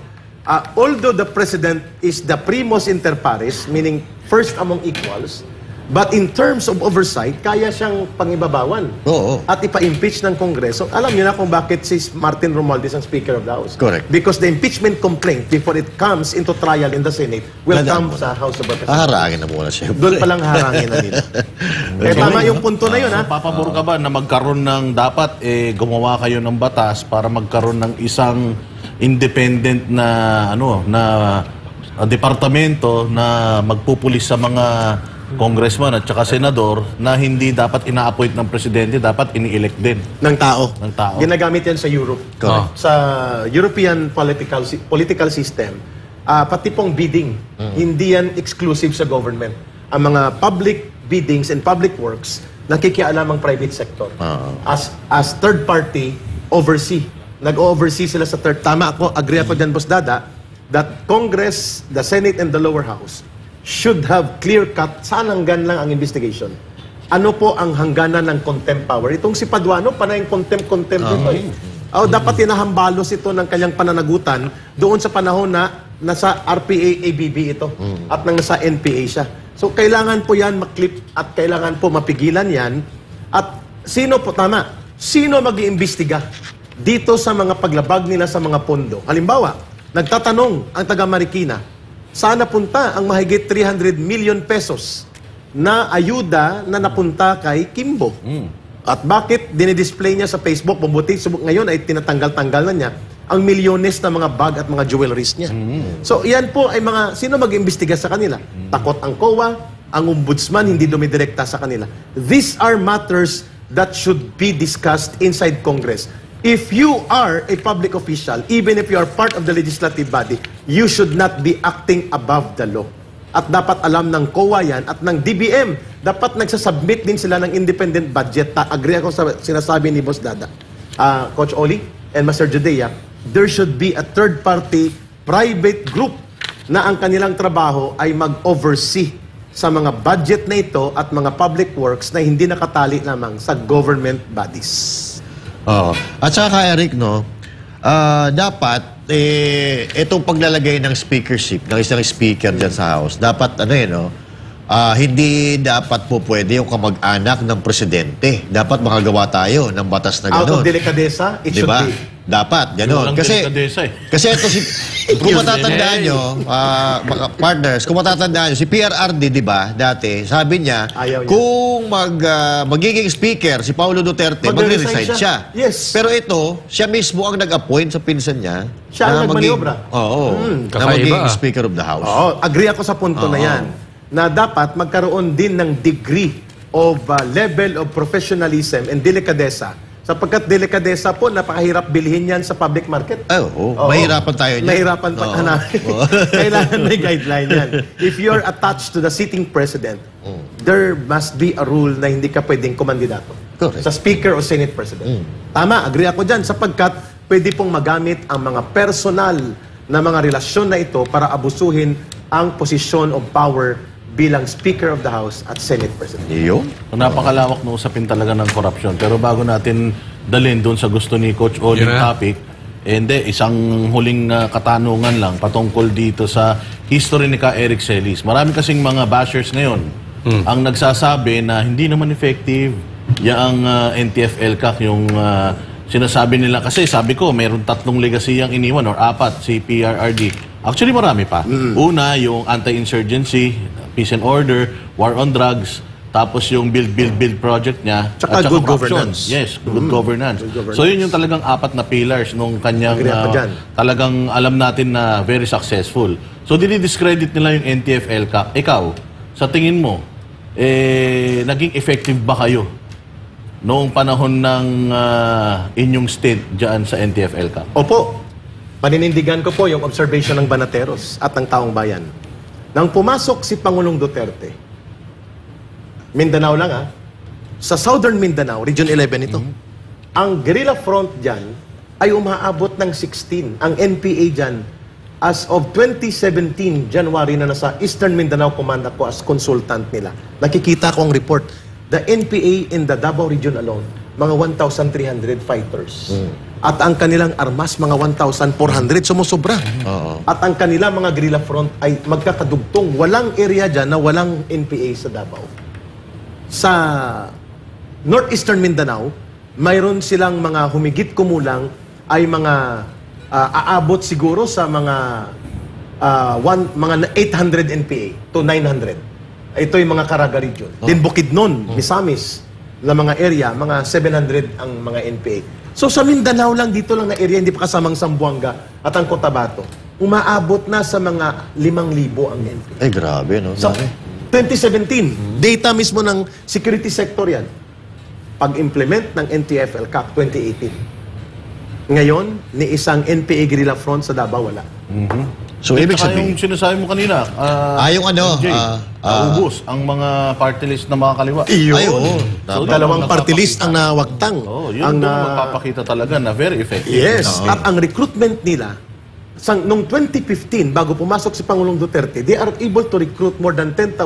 Although the President is the primus inter pares, meaning first among equals, but in terms of oversight, kaya siyang pangibabawan. Oo. At ipa-impeach ng Kongreso. Alam niyo na kung bakit si Martin Romualdez ang Speaker of the House. Correct. Because the impeachment complaint, before it comes into trial in the Senate, will Nadaan come mo sa House of Representatives. Haharangin na muna siya. Doon palang harangin na nila. Kaya tama yung punto na yun, ha? Papabor ka ba na magkaroon ng dapat gumawa kayo ng batas para magkaroon ng isang independent na departamento na magpupulis sa mga congressman at saka senador na hindi dapat ina-appoint ng presidente, dapat ini-elect din. Ng tao. Ng tao. Ginagamit yan sa Europe. Correct. Sa European political system, pati pong bidding, hindi yan exclusive sa government. Ang mga public biddings and public works, nakikialam ang private sector. As third party, oversee. Nag-oversee sila sa third. Tama ako, agree ako dyan, Boss Dada, that Congress, the Senate, and the lower house should have clear-cut saan hanggan lang ang investigation. Ano po ang hangganan ng contempt power? Itong si Paduano, panayang contempt dito eh. O dapat tinahambalos ito ng kanyang pananagutan doon sa panahon na nasa RPA ABB ito at nang nasa NPA siya. So kailangan po yan maklip at kailangan po mapigilan yan. At sino mag-iimbestiga dito sa mga paglabag nila sa mga pondo? Halimbawa, nagtatanong ang taga Marikina, saan napunta ang mahigit 300 million pesos na ayuda na napunta kay Kimbo? At bakit dinidisplay niya sa Facebook, mabuti ngayon ay tinatanggal-tanggal na niya ang milyones na mga bag at mga jewelries niya. So, yan po ay sino mag-imbestiga sa kanila? Takot ang COA, ang ombudsman hindi dumidirekta sa kanila. These are matters that should be discussed inside Congress. If you are a public official, even if you are part of the legislative body, you should not be acting above the law. At dapat alam ng COA yan at ng DBM. Dapat nagsasubmit din sila ng independent budget. Agree ako sa sinasabi ni Boss Dada. Coach Oli and Master Judea, there should be a third-party private group na ang kanilang trabaho ay mag-oversee sa mga budget na ito at mga public works na hindi nakatali lamang sa government bodies. Oo. At saka Eric, no, dapat itong paglalagay ng speakership ng isang speaker dyan sa House, dapat hindi dapat po pwede yung kamag-anak ng presidente. Dapat makagawa tayo ng batas na gano'n. Out of delikadesa, it should be. Dapat, gano'n. Walang delikadesa eh. Kasi ito kung matatandaan nyo, partners, kung matatandaan nyo, si PRRD, di ba, dati, sabi niya, Ayaw niya. kung magiging speaker si Paulo Duterte, Magre-resign magre-resign siya. Yes. Pero ito, siya mismo ang nag-appoint sa pinsan niya. Siya ang na nagmaniobra. Oo. Na Kakaiba. maging Speaker of the House. Oo, agree ako sa punto na yan. Na dapat magkaroon din ng degree of level of professionalism and delikadesa. Sapagkat delikadesa po, napakahirap bilhin yan sa public market. Oo. Oo. Mahirapan tayo niyan. Mahirapan pa hanapin. Kailangan may guideline yan. If you're attached to the sitting president, there must be a rule na hindi ka pwedeng kumandidato. Correct. Sa speaker o senate president. Tama, agree ako dyan. Sapagkat pwede pong magamit ang mga personal na mga relasyon na ito para abusuhin ang posisyon of power bilang Speaker of the House at Senate President. Iyo. Napakalawak na usapin talaga ng corruption. Pero bago natin dalhin doon sa gusto ni Coach Oli Yeah. topic, hindi, isang huling katanungan lang patungkol dito sa history ni Ka Eric Celis. Marami kasing mga bashers ngayon ang nagsasabi na hindi naman effective yung NTF-ELCAC, yung sinasabi nila. Kasi sabi ko, mayroon 3 legacy ang iniwan or 4 si PRRD. Actually, marami pa. Una, yung anti-insurgency, peace and order, war on drugs, tapos yung build project niya. Tsaka at good corruption. governance. Yes, good governance. Good governance. So yun yung talagang 4 na pillars nung kanyang Agree ako dyan. talagang alam natin na very successful. So dinidiscredit nila yung NTF-ELCAC. Ikaw, sa tingin mo, naging effective ba kayo noong panahon ng inyong stint dyan sa NTF-ELCAC? Opo, paninindigan ko po yung observation ng Banateros at ng taong bayan. Nang pumasok si Pangulong Duterte, Mindanao lang sa Southern Mindanao, Region 11 ito, ang guerrilla front dyan ay umaabot ng 16. Ang NPA dyan, as of 2017, January na nasa Eastern Mindanao Command ako as consultant nila. Nakikita ko ang report. The NPA in the Davao region alone, mga 1,300 fighters. At ang kanilang armas, mga 1,400, sumusobra. At ang kanilang mga guerrilla front ay magkakadugtong. Walang area dyan na walang NPA sa Davao. Sa Northeastern Mindanao, mayroon silang mga humigit kumulang ay mga aabot siguro sa mga 800 NPA to 900. Ito yung mga Caraga region. Then Bukidnon, Misamis, na mga area, mga 700 ang mga NPA. So sa Mindanao lang, dito lang na area, hindi pa kasamang Zamboanga at ang Cotabato, umaabot na sa mga 5,000 ang NPA. Ay, grabe, no? Sa 2017, data mismo ng security sector yan. Pag-implement ng NTF-ELCAC 2018. Ngayon, ni isang NPA guerrilla front sa Davao, wala. So, ibig Saka sabihin, yung sinasabi mo kanina, yung ano, MJ, naubos ang mga party list na mga kaliwa. ay, oo. So, Dalawang party list ang nawagtang. Oh, yun ang, doon magpapakita talaga na very effective. yes, at ang recruitment nila, noong 2015, bago pumasok si Pangulong Duterte, they are able to recruit more than 10,000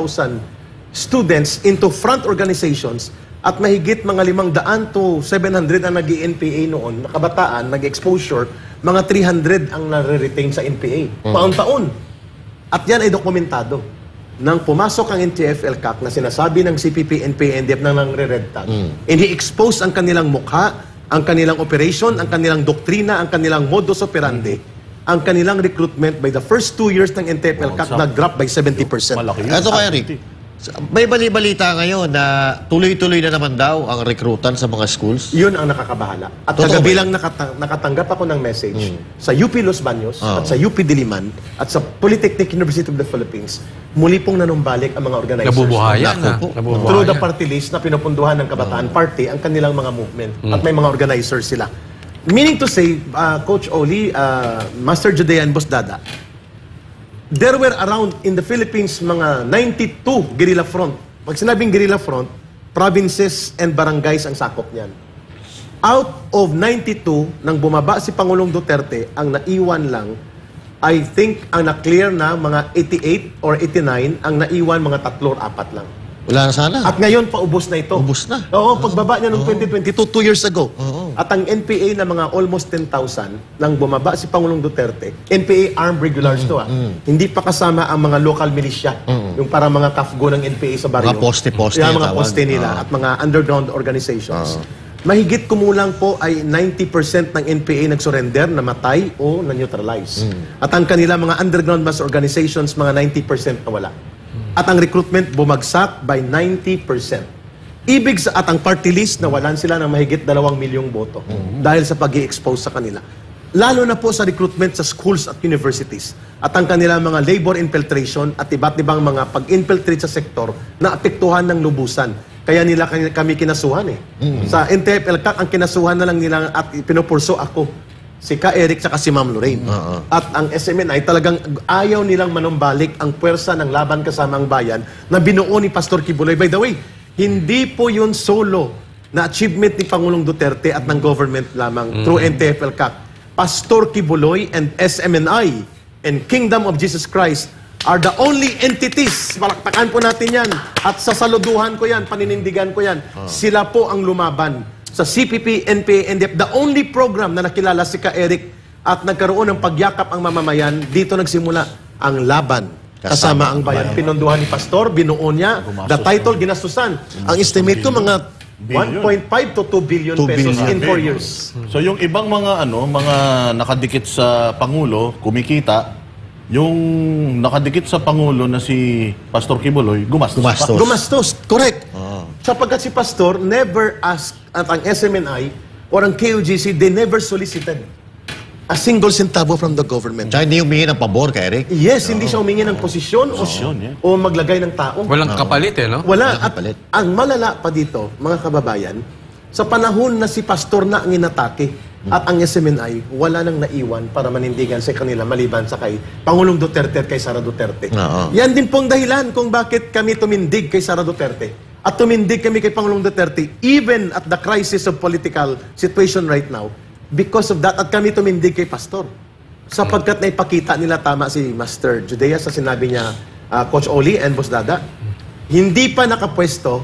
students into front organizations At mahigit mga 500 to 700 ang nag-NPA noon, na kabataan, nag-exposure, mga 300 ang nare-retain sa NPA. Taon-taon. At yan ay dokumentado. Nang pumasok ang NTF-ELCAC na sinasabi ng CPP, NPA, NDF na nang-red tag, ini-expose ang kanilang mukha, ang kanilang operation, ang kanilang doktrina, ang kanilang modus operandi, ang kanilang recruitment by the first 2 years ng NTF-ELCAC nag-drop by 70%. Malaki yun. Ito kay Eric, may bali-balita ngayon na tuloy-tuloy na naman daw ang rekrutan sa mga schools. Yun ang nakakabahala. At Totoo kagabi ba? lang nakatanggap ako ng message sa UP Los Baños at sa UP Diliman at sa Polytechnic University of the Philippines, muli pong nanumbalik ang mga organizers. Nabubuhayan na. Naku po. Nabubuhayan. Through the party list na pinupunduhan ng Kabataan Party ang kanilang mga movement. At may mga organizers sila. Meaning to say, Coach Oli, Master Judea and Boss Dada, there were around in the Philippines mga 92 guerrilla front. Pag sinabing guerrilla front, provinces and barangays ang sakop niyan. Out of 92, nang bumaba si Pangulong Duterte, ang naiwan lang, I think ang na-clear na mga 88 or 89, ang naiwan mga 3 or 4 lang. Wala na sana. At ngayon, paubos na ito. Ubos na. Oo, pagbaba niya noong 2022, 2 years ago. At ang NPA na mga almost 10,000, nang bumaba si Pangulong Duterte, NPA armed regulars to Hindi pa kasama ang mga local militia, yung para mga kafgo ng NPA sa baryo. Mga poste-poste Yung mga tawag. poste nila at mga underground organizations. Mahigit kumulang po ay 90% ng NPA nag-surrender, namatay o na-neutralize. At ang kanila mga underground mass organizations, mga 90% na wala. At ang recruitment bumagsak by 90%. Ibig sa at ang party list nawalan sila ng mahigit 2 milyong boto dahil sa pag-i-expose sa kanila. Lalo na po sa recruitment sa schools at universities. At ang kanilang mga labor infiltration at iba't ibang mga pag-infiltrate sa sektor na apektuhan ng lubusan. Kaya nila kami kinasuhan Sa NTF-ELCAC, ang kinasuhan na lang nila at pinupurso ako. Si Ka Eric at si Ma'am Lorraine. At ang SMNI talagang ayaw nilang manumbalik ang puwersa ng laban kasama ang bayan na binuo ni Pastor Kibuloy. By the way, hindi po yun solo na achievement ni Pangulong Duterte at ng government lamang through NTF-ELCAC. Pastor Kibuloy and SMNI and Kingdom of Jesus Christ are the only entities, palakpakan po natin yan, at sasaluduhan ko yan, paninindigan ko yan, sila po ang lumaban sa CPP, NPA, NDF, the only program na nakilala si Ka Eric at nagkaroon ng pagyakap ang mamamayan, dito nagsimula ang laban kasama ang bayan. Pinondohan ni Pastor, binuo niya, the title, ginastusan. Ang estimate ko, mga 1.5 to 2 billion 2 pesos billion. in 4 years. So yung ibang mga mga nakadikit sa Pangulo, kumikita, yung nakadikit sa Pangulo na si Pastor Kibuloy, gumastos. Gumastos. Gumastos, correct. Sapagkat si Pastor never asked at ang SMNI or ang KOGC, they never solicited a single centavo from the government. Tsaka hindi humingi ng pabor kay Eric. Yes, hindi siya humingi ng posisyon o maglagay ng tao. Walang kapalit no? Wala. Walang At kapalit. ang malala pa dito, mga kababayan, sa panahon na si Pastor na ang inatake at ang SMNI, wala nang naiwan para manindigan sa kanila maliban sa kay Pangulong Duterte at kay Sara Duterte. Yan din pong dahilan kung bakit kami tumindig kay Sara Duterte. At tumindig kami kay Pangulong Duterte even at the crisis of political situation right now because of that. At kami tumindig kay Pastor. Sapagkat naipakita nila tama si Master Judea sa sinabi niya, Coach Oli and Boss Dada, hindi pa nakapwesto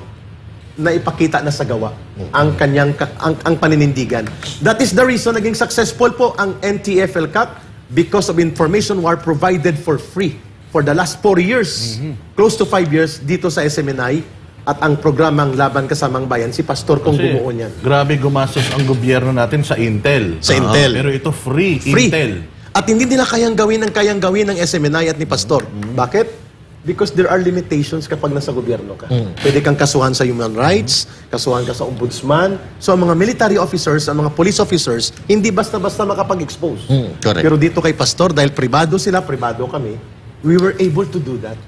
na ipakita na sa gawa ang kanyang ang paninindigan. That is the reason naging successful po ang NTF-ELCAC because of information war provided for free for the last 4 years, close to 5 years dito sa SMNI at ang programang Laban Kasamang Bayan, si Pastor kung Kasi bumuo niyan. grabe gumastos ang gobyerno natin sa Intel. Sa Intel. Pero ito free Intel. At hindi nila kayang gawin ng SMNI at ni Pastor. Bakit? Because there are limitations kapag nasa gobyerno ka. Pwede kang kasuhan sa human rights, kasuhan ka sa ombudsman. So ang mga military officers, ang mga police officers, hindi basta-basta makapag-expose. Correct. Pero dito kay Pastor, dahil pribado sila, pribado kami, we were able to do that.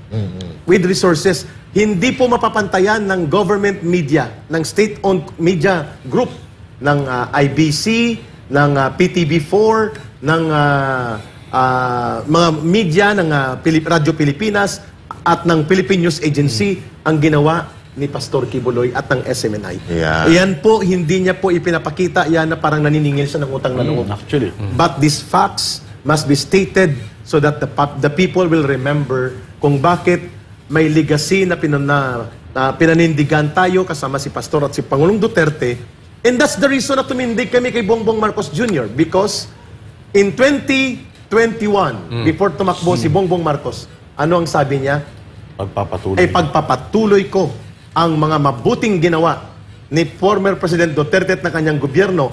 With resources. Hindi po mapapantayan ng government media, ng state-owned media group, ng IBC, ng PTV4, ng mga media ng Radyo Pilipinas at ng Philippine News Agency ang ginawa ni Pastor Kibuloy at ng SMNI. Yeah. Yan po, hindi niya po ipinapakita yan na parang naniningil siya ng utang na loob. Actually. But these facts must be stated so that the people will remember kung bakit may legacy na pinanindigan tayo kasama si Pastor at si Pangulong Duterte. And that's the reason na tumindig kami kay Bongbong Marcos Jr. Because in 2021, before tumakbo si Bongbong Marcos, ano ang sabi niya? Pagpapatuloy. Pagpapatuloy ko ang mga mabuting ginawa ni former President Duterte at ng kanyang gobyerno,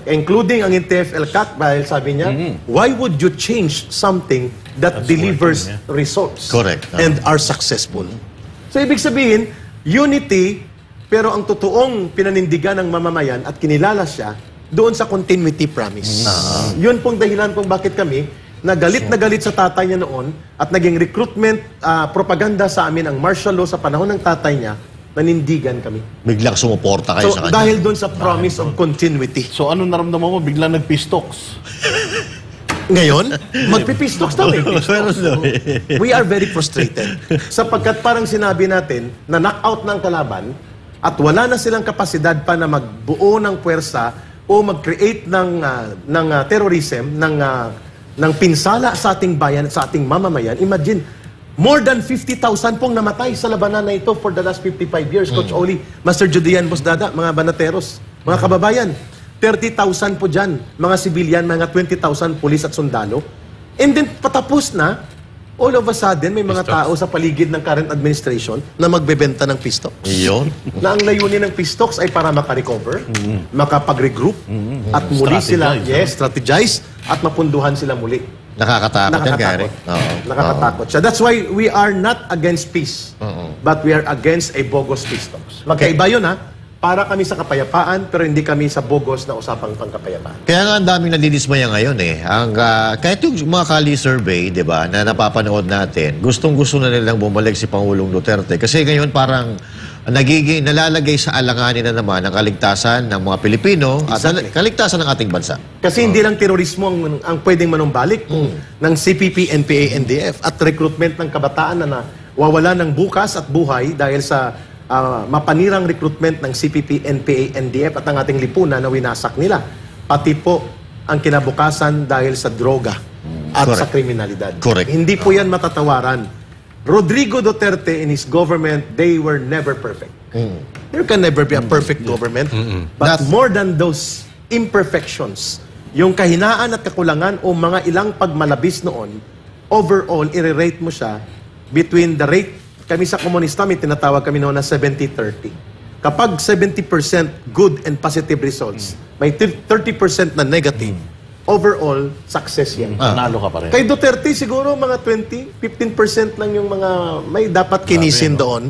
including ang TFL-CAC, dahil sabi niya, why would you change something that delivers results Correct. and are successful? So, ibig sabihin, unity, pero ang totoong pinanindigan ng mamamayan at kinilala siya doon sa continuity promise. Yun pong dahilan kung bakit kami na galit sa tatay niya noon at naging recruitment propaganda sa amin ang martial law sa panahon ng tatay niya, nanindigan kami. Biglang sumuporta kayo So, sa kanya. dahil doon sa promise of continuity. So ano naramdaman mo? Biglang nag-pistoks. Ngayon, magpipistoks daw eh. Meron daw eh. We are very frustrated. Sapagkat parang sinabi natin na knockout ng kalaban at wala na silang kapasidad pa na magbuo ng puwersa o mag-create ng terrorism, ng pinsala sa ating bayan, sa ating mamamayan. Imagine, more than 50,000 pong namatay sa labanan na ito for the last 55 years. Coach Oli, Master Judean Bosdada, mga banateros, mga kababayan. 30,000 po dyan, mga sibilyan, mga 20,000 pulis at sundalo. And then, patapos na, all of a sudden, may mga tao sa paligid ng current administration na magbebenta ng pistoks. Iyon. Na ang layunin ng pistoks ay para makarecover, makapag-regroup, at muli sila, strategize, at mapunduhan sila muli. Nakakatakot yan, Gary. Nakakatakot siya. That's why we are not against peace, but we are against a bogus pistoks. Magkaiba yun, ha? Para kami sa kapayapaan, pero hindi kami sa bogus na usapang pangkapayapaan. Kaya nga ang daming nandidismaya ngayon eh. Kahit yung mga Kali survey, di ba, na napapanood natin, gustong-gusto na nilang bumalik si Pangulong Duterte. Kasi ngayon parang nalalagay sa alanganin na naman ang kaligtasan ng mga Pilipino at kaligtasan ng ating bansa. Kasi hindi lang terorismo ang pwedeng manumbalik ng CPP, NPA, NDF at recruitment ng kabataan na wawala ng bukas at buhay dahil sa mapanirang recruitment ng CPP, NPA, NDF at ang ating lipunan na winasak nila. Pati po ang kinabukasan dahil sa droga at sa kriminalidad. Correct. Hindi po yan matatawaran. Rodrigo Duterte and his government, they were never perfect. There can never be a perfect government. But more than those imperfections, yung kahinaan at kakulangan o mga ilang pagmalabis noon, overall, i-rate mo siya between the rate. Kami sa komunista, may tinatawag kami noon na 70-30. Kapag 70% good and positive results, may 30% na negative, overall, success yan. Nanalo ka pa rin. Kay Duterte, siguro mga 15% lang yung mga may dapat kinisin doon.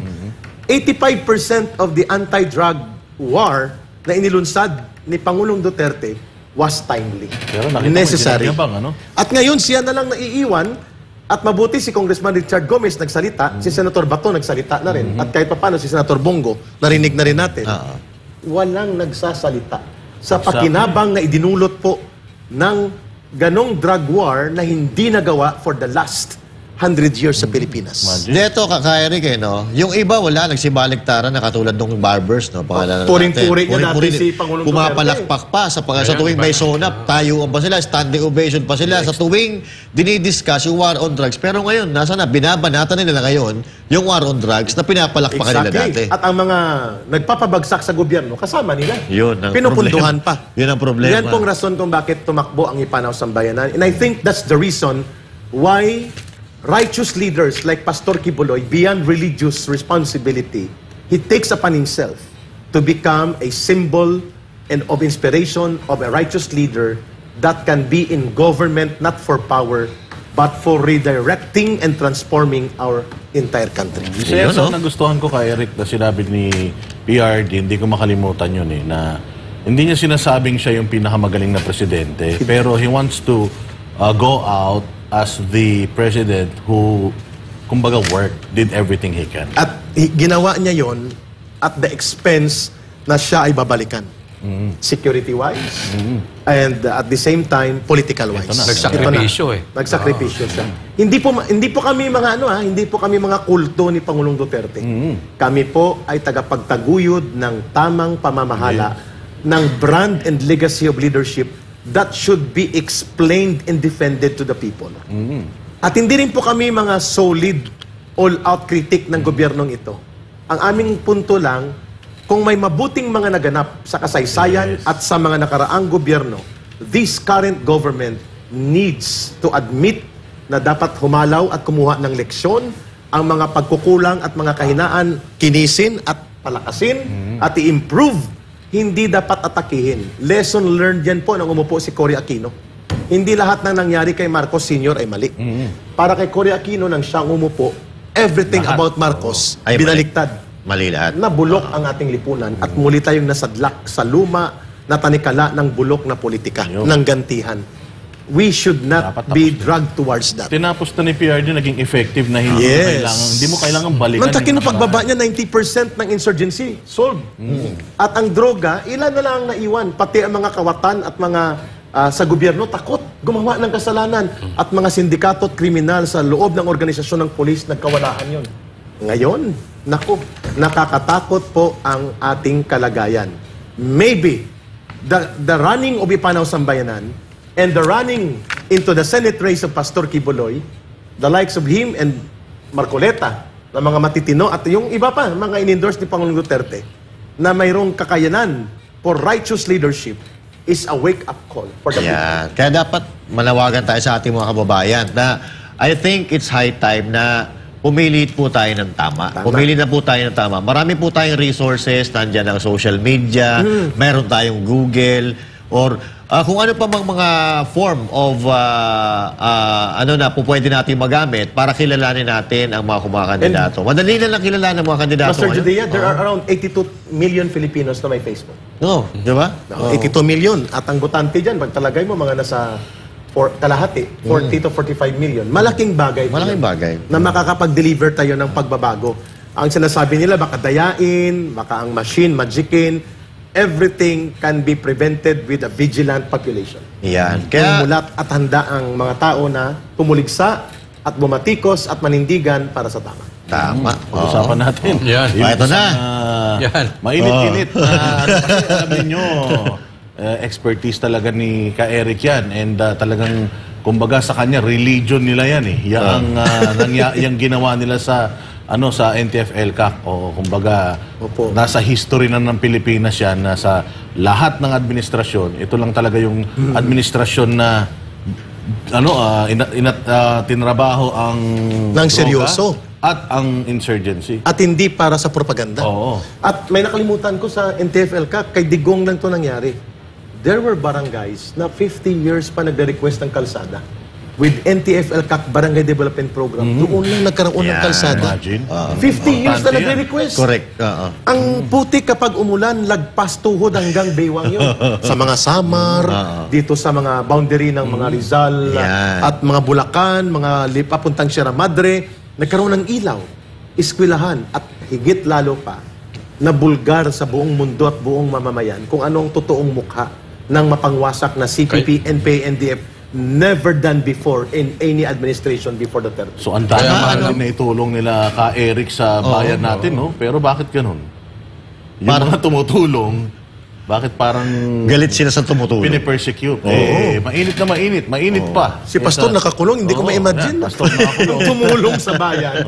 85% of the anti-drug war na inilunsad ni Pangulong Duterte was timely. Pero nakita mo, necessary. ginagabang, ano? At ngayon, siya na lang naiiwan. At mabuti si Congressman Richard Gomez nagsalita, si Senator Bato nagsalita na rin, at kahit paano si Senator Bongo, narinig na rin natin. Walang nagsasalita sa pakinabang na idinulot po ng ganong drug war na hindi nagawa for the last 100 years sa Pilipinas. Dito, Eric, eh, no? Yung iba, wala, nagsibaliktaran na katulad ng barbers, no? Pangalan Puring-puri niya natin si Pangulong Pumapalakpak pa sa tuwing may sonap, tayo ba sila, standing ovation pa sila, sa tuwing dinidiscuss yung war on drugs. Pero ngayon, nasa na, binabanatan nila ngayon yung war on drugs na pinapalakpakan nila dati. At ang mga nagpapabagsak sa gobyerno, kasama nila. Yun ang pinupunduhan problema. pa. Yun ang problema. Yan pong rason kung bakit tumakbo ang Ipanaw Sambayanan. And I think that's the reason why righteous leaders like Pastor Kibuloy, beyond religious responsibility, he takes upon himself to become a symbol and of inspiration of a righteous leader that can be in government not for power, but for redirecting and transforming our entire country. Kaya sa nagustuhan ko kay Eric na sinabi ni PRD, hindi ko makalimutan yun eh, na hindi niya sinasabing siya yung pinakamagaling na presidente, pero he wants to go out as the president who, kumbaga, did everything he can. At ginawa niya yon at the expense na siya ay babalikan. Security-wise, and at the same time, political-wise. Nagsakripisyo eh. Nagsakripisyo siya. Hindi po kami mga hindi po kami mga kulto ni Pangulong Duterte. Kami po ay tagapagtaguyod ng tamang pamamahala ng brand and legacy of leadership that should be explained and defended to the people. At hindi rin po kami mga solid, all-out critic ng gobyernong ito. Ang aming punto lang, kung may mabuting mga naganap sa kasaysayan at sa mga nakaraang gobyerno, this current government needs to admit na dapat humalaw at kumuha ng leksyon, ang mga pagkukulang at mga kahinaan kinisin at palakasin at i-improve. Hindi dapat atakihin. Lesson learned yan po nang umupo si Cory Aquino. Hindi lahat ng nangyari kay Marcos Sr. ay mali. Para kay Cory Aquino, nang siyang umupo, everything Lahat. about Marcos Ay, binaliktad. Mali lahat. Nabulok ang ating lipunan at muli tayong nasadlak sa luma na tanikala ng bulok na politika, ng gantihan. We should not Dapat be dragged towards that. Tinapos na ni PRD, naging effective na hindi, Yes. hindi mo kailangan balikan. Mantakin yung na pagbaba niya, 90% ng insurgency, solved. At ang droga, ilan na lang ang naiwan. Pati ang mga kawatan at mga sa gobyerno, takot gumawa ng kasalanan. At mga sindikato at kriminal sa loob ng organisasyon ng polis, nagkawalaan yun. Ngayon, naku, nakakatakot po ang ating kalagayan. Maybe, the running of Ipanaw Sambayanan and the running into the Senate race of Pastor Kibuloy, the likes of him and Marcoleta, na mga matitino, at yung iba pa, mga in-endorse ni Pangulong Duterte, na mayroong kakayanan for righteous leadership, is a wake-up call for the people. Yeah. Kaya dapat manawagan tayo sa ating mga kababayan na I think it's high time na pumili po tayo ng tama. Pumili na po tayo ng tama. Marami po tayong resources, nandyan ang social media, meron tayong Google, or kung ano pa mang mga form of po pwede natin magamit para kilalanin natin ang mga kumakandidato. Madali na lang kilalanin ang mga kandidato. Master Judea, there are around 82 million Filipinos na may Facebook. No, di ba? 82 million. At ang botante dyan, pag talagay mo, mga nasa kalahati, 40 to 45 million. Malaking bagay. po Malaking yun. bagay. Na makakapag-deliver tayo ng pagbabago. Ang sinasabi nila, baka dayain, baka ang machine, magicin, everything can be prevented with a vigilant population. Yan. Kaya Kaya, mulat at handa ang mga tao na tumuligsa at bumatikos at manindigan para sa tama. tama. Pag-usapan natin. Yan. Yung Ito na. Yan. Mainit-init na kasi alam ninyo, expertise talaga ni Ka-Eric yan. And talagang, kumbaga sa kanya, religion nila yan eh. Yung ginawa nila sa sa NTF-ELCAC o kumbaga Opo. nasa history na ng Pilipinas yan, nasa lahat ng administrasyon. Ito lang talaga yung administrasyon na tinrabaho ang Nang droga seryoso. at ang insurgency. At hindi para sa propaganda. Oo. At may nakalimutan ko sa NTF-ELCAC, kay Digong lang ito nangyari. There were barangays na 50 years pa nagre-request ng kalsada. With NTF-ELCAC Barangay Development Program, doon lang nagkaroon ng kalsada. Imagine. 50 years na Importante yan. nagre-request. Correct. Ang putik kapag umulan, lagpas tuhod hanggang baywang yun. Sa mga Samar, dito sa mga boundary ng mga Rizal, Yan. at mga Bulacan, mga papuntang Sierra Madre, nagkaroon ng ilaw, iskwilahan, at higit lalo pa, na bulgar sa buong mundo at buong mamamayan kung anong totoong mukha ng mapangwasak na CPP, NPA, NDF, never done before in any administration before Duterte. So ang dami din na itulong nila Ka-Eric sa bayan natin, no? Pero bakit ganun? Yung mga tumutulong, bakit parang Galit sila sa tumutulong. pinipersecute? Mainit na mainit pa. Si Pastor nakakulong, hindi ko ma-imagine. Pastor nakakulong. Tumulong sa bayan.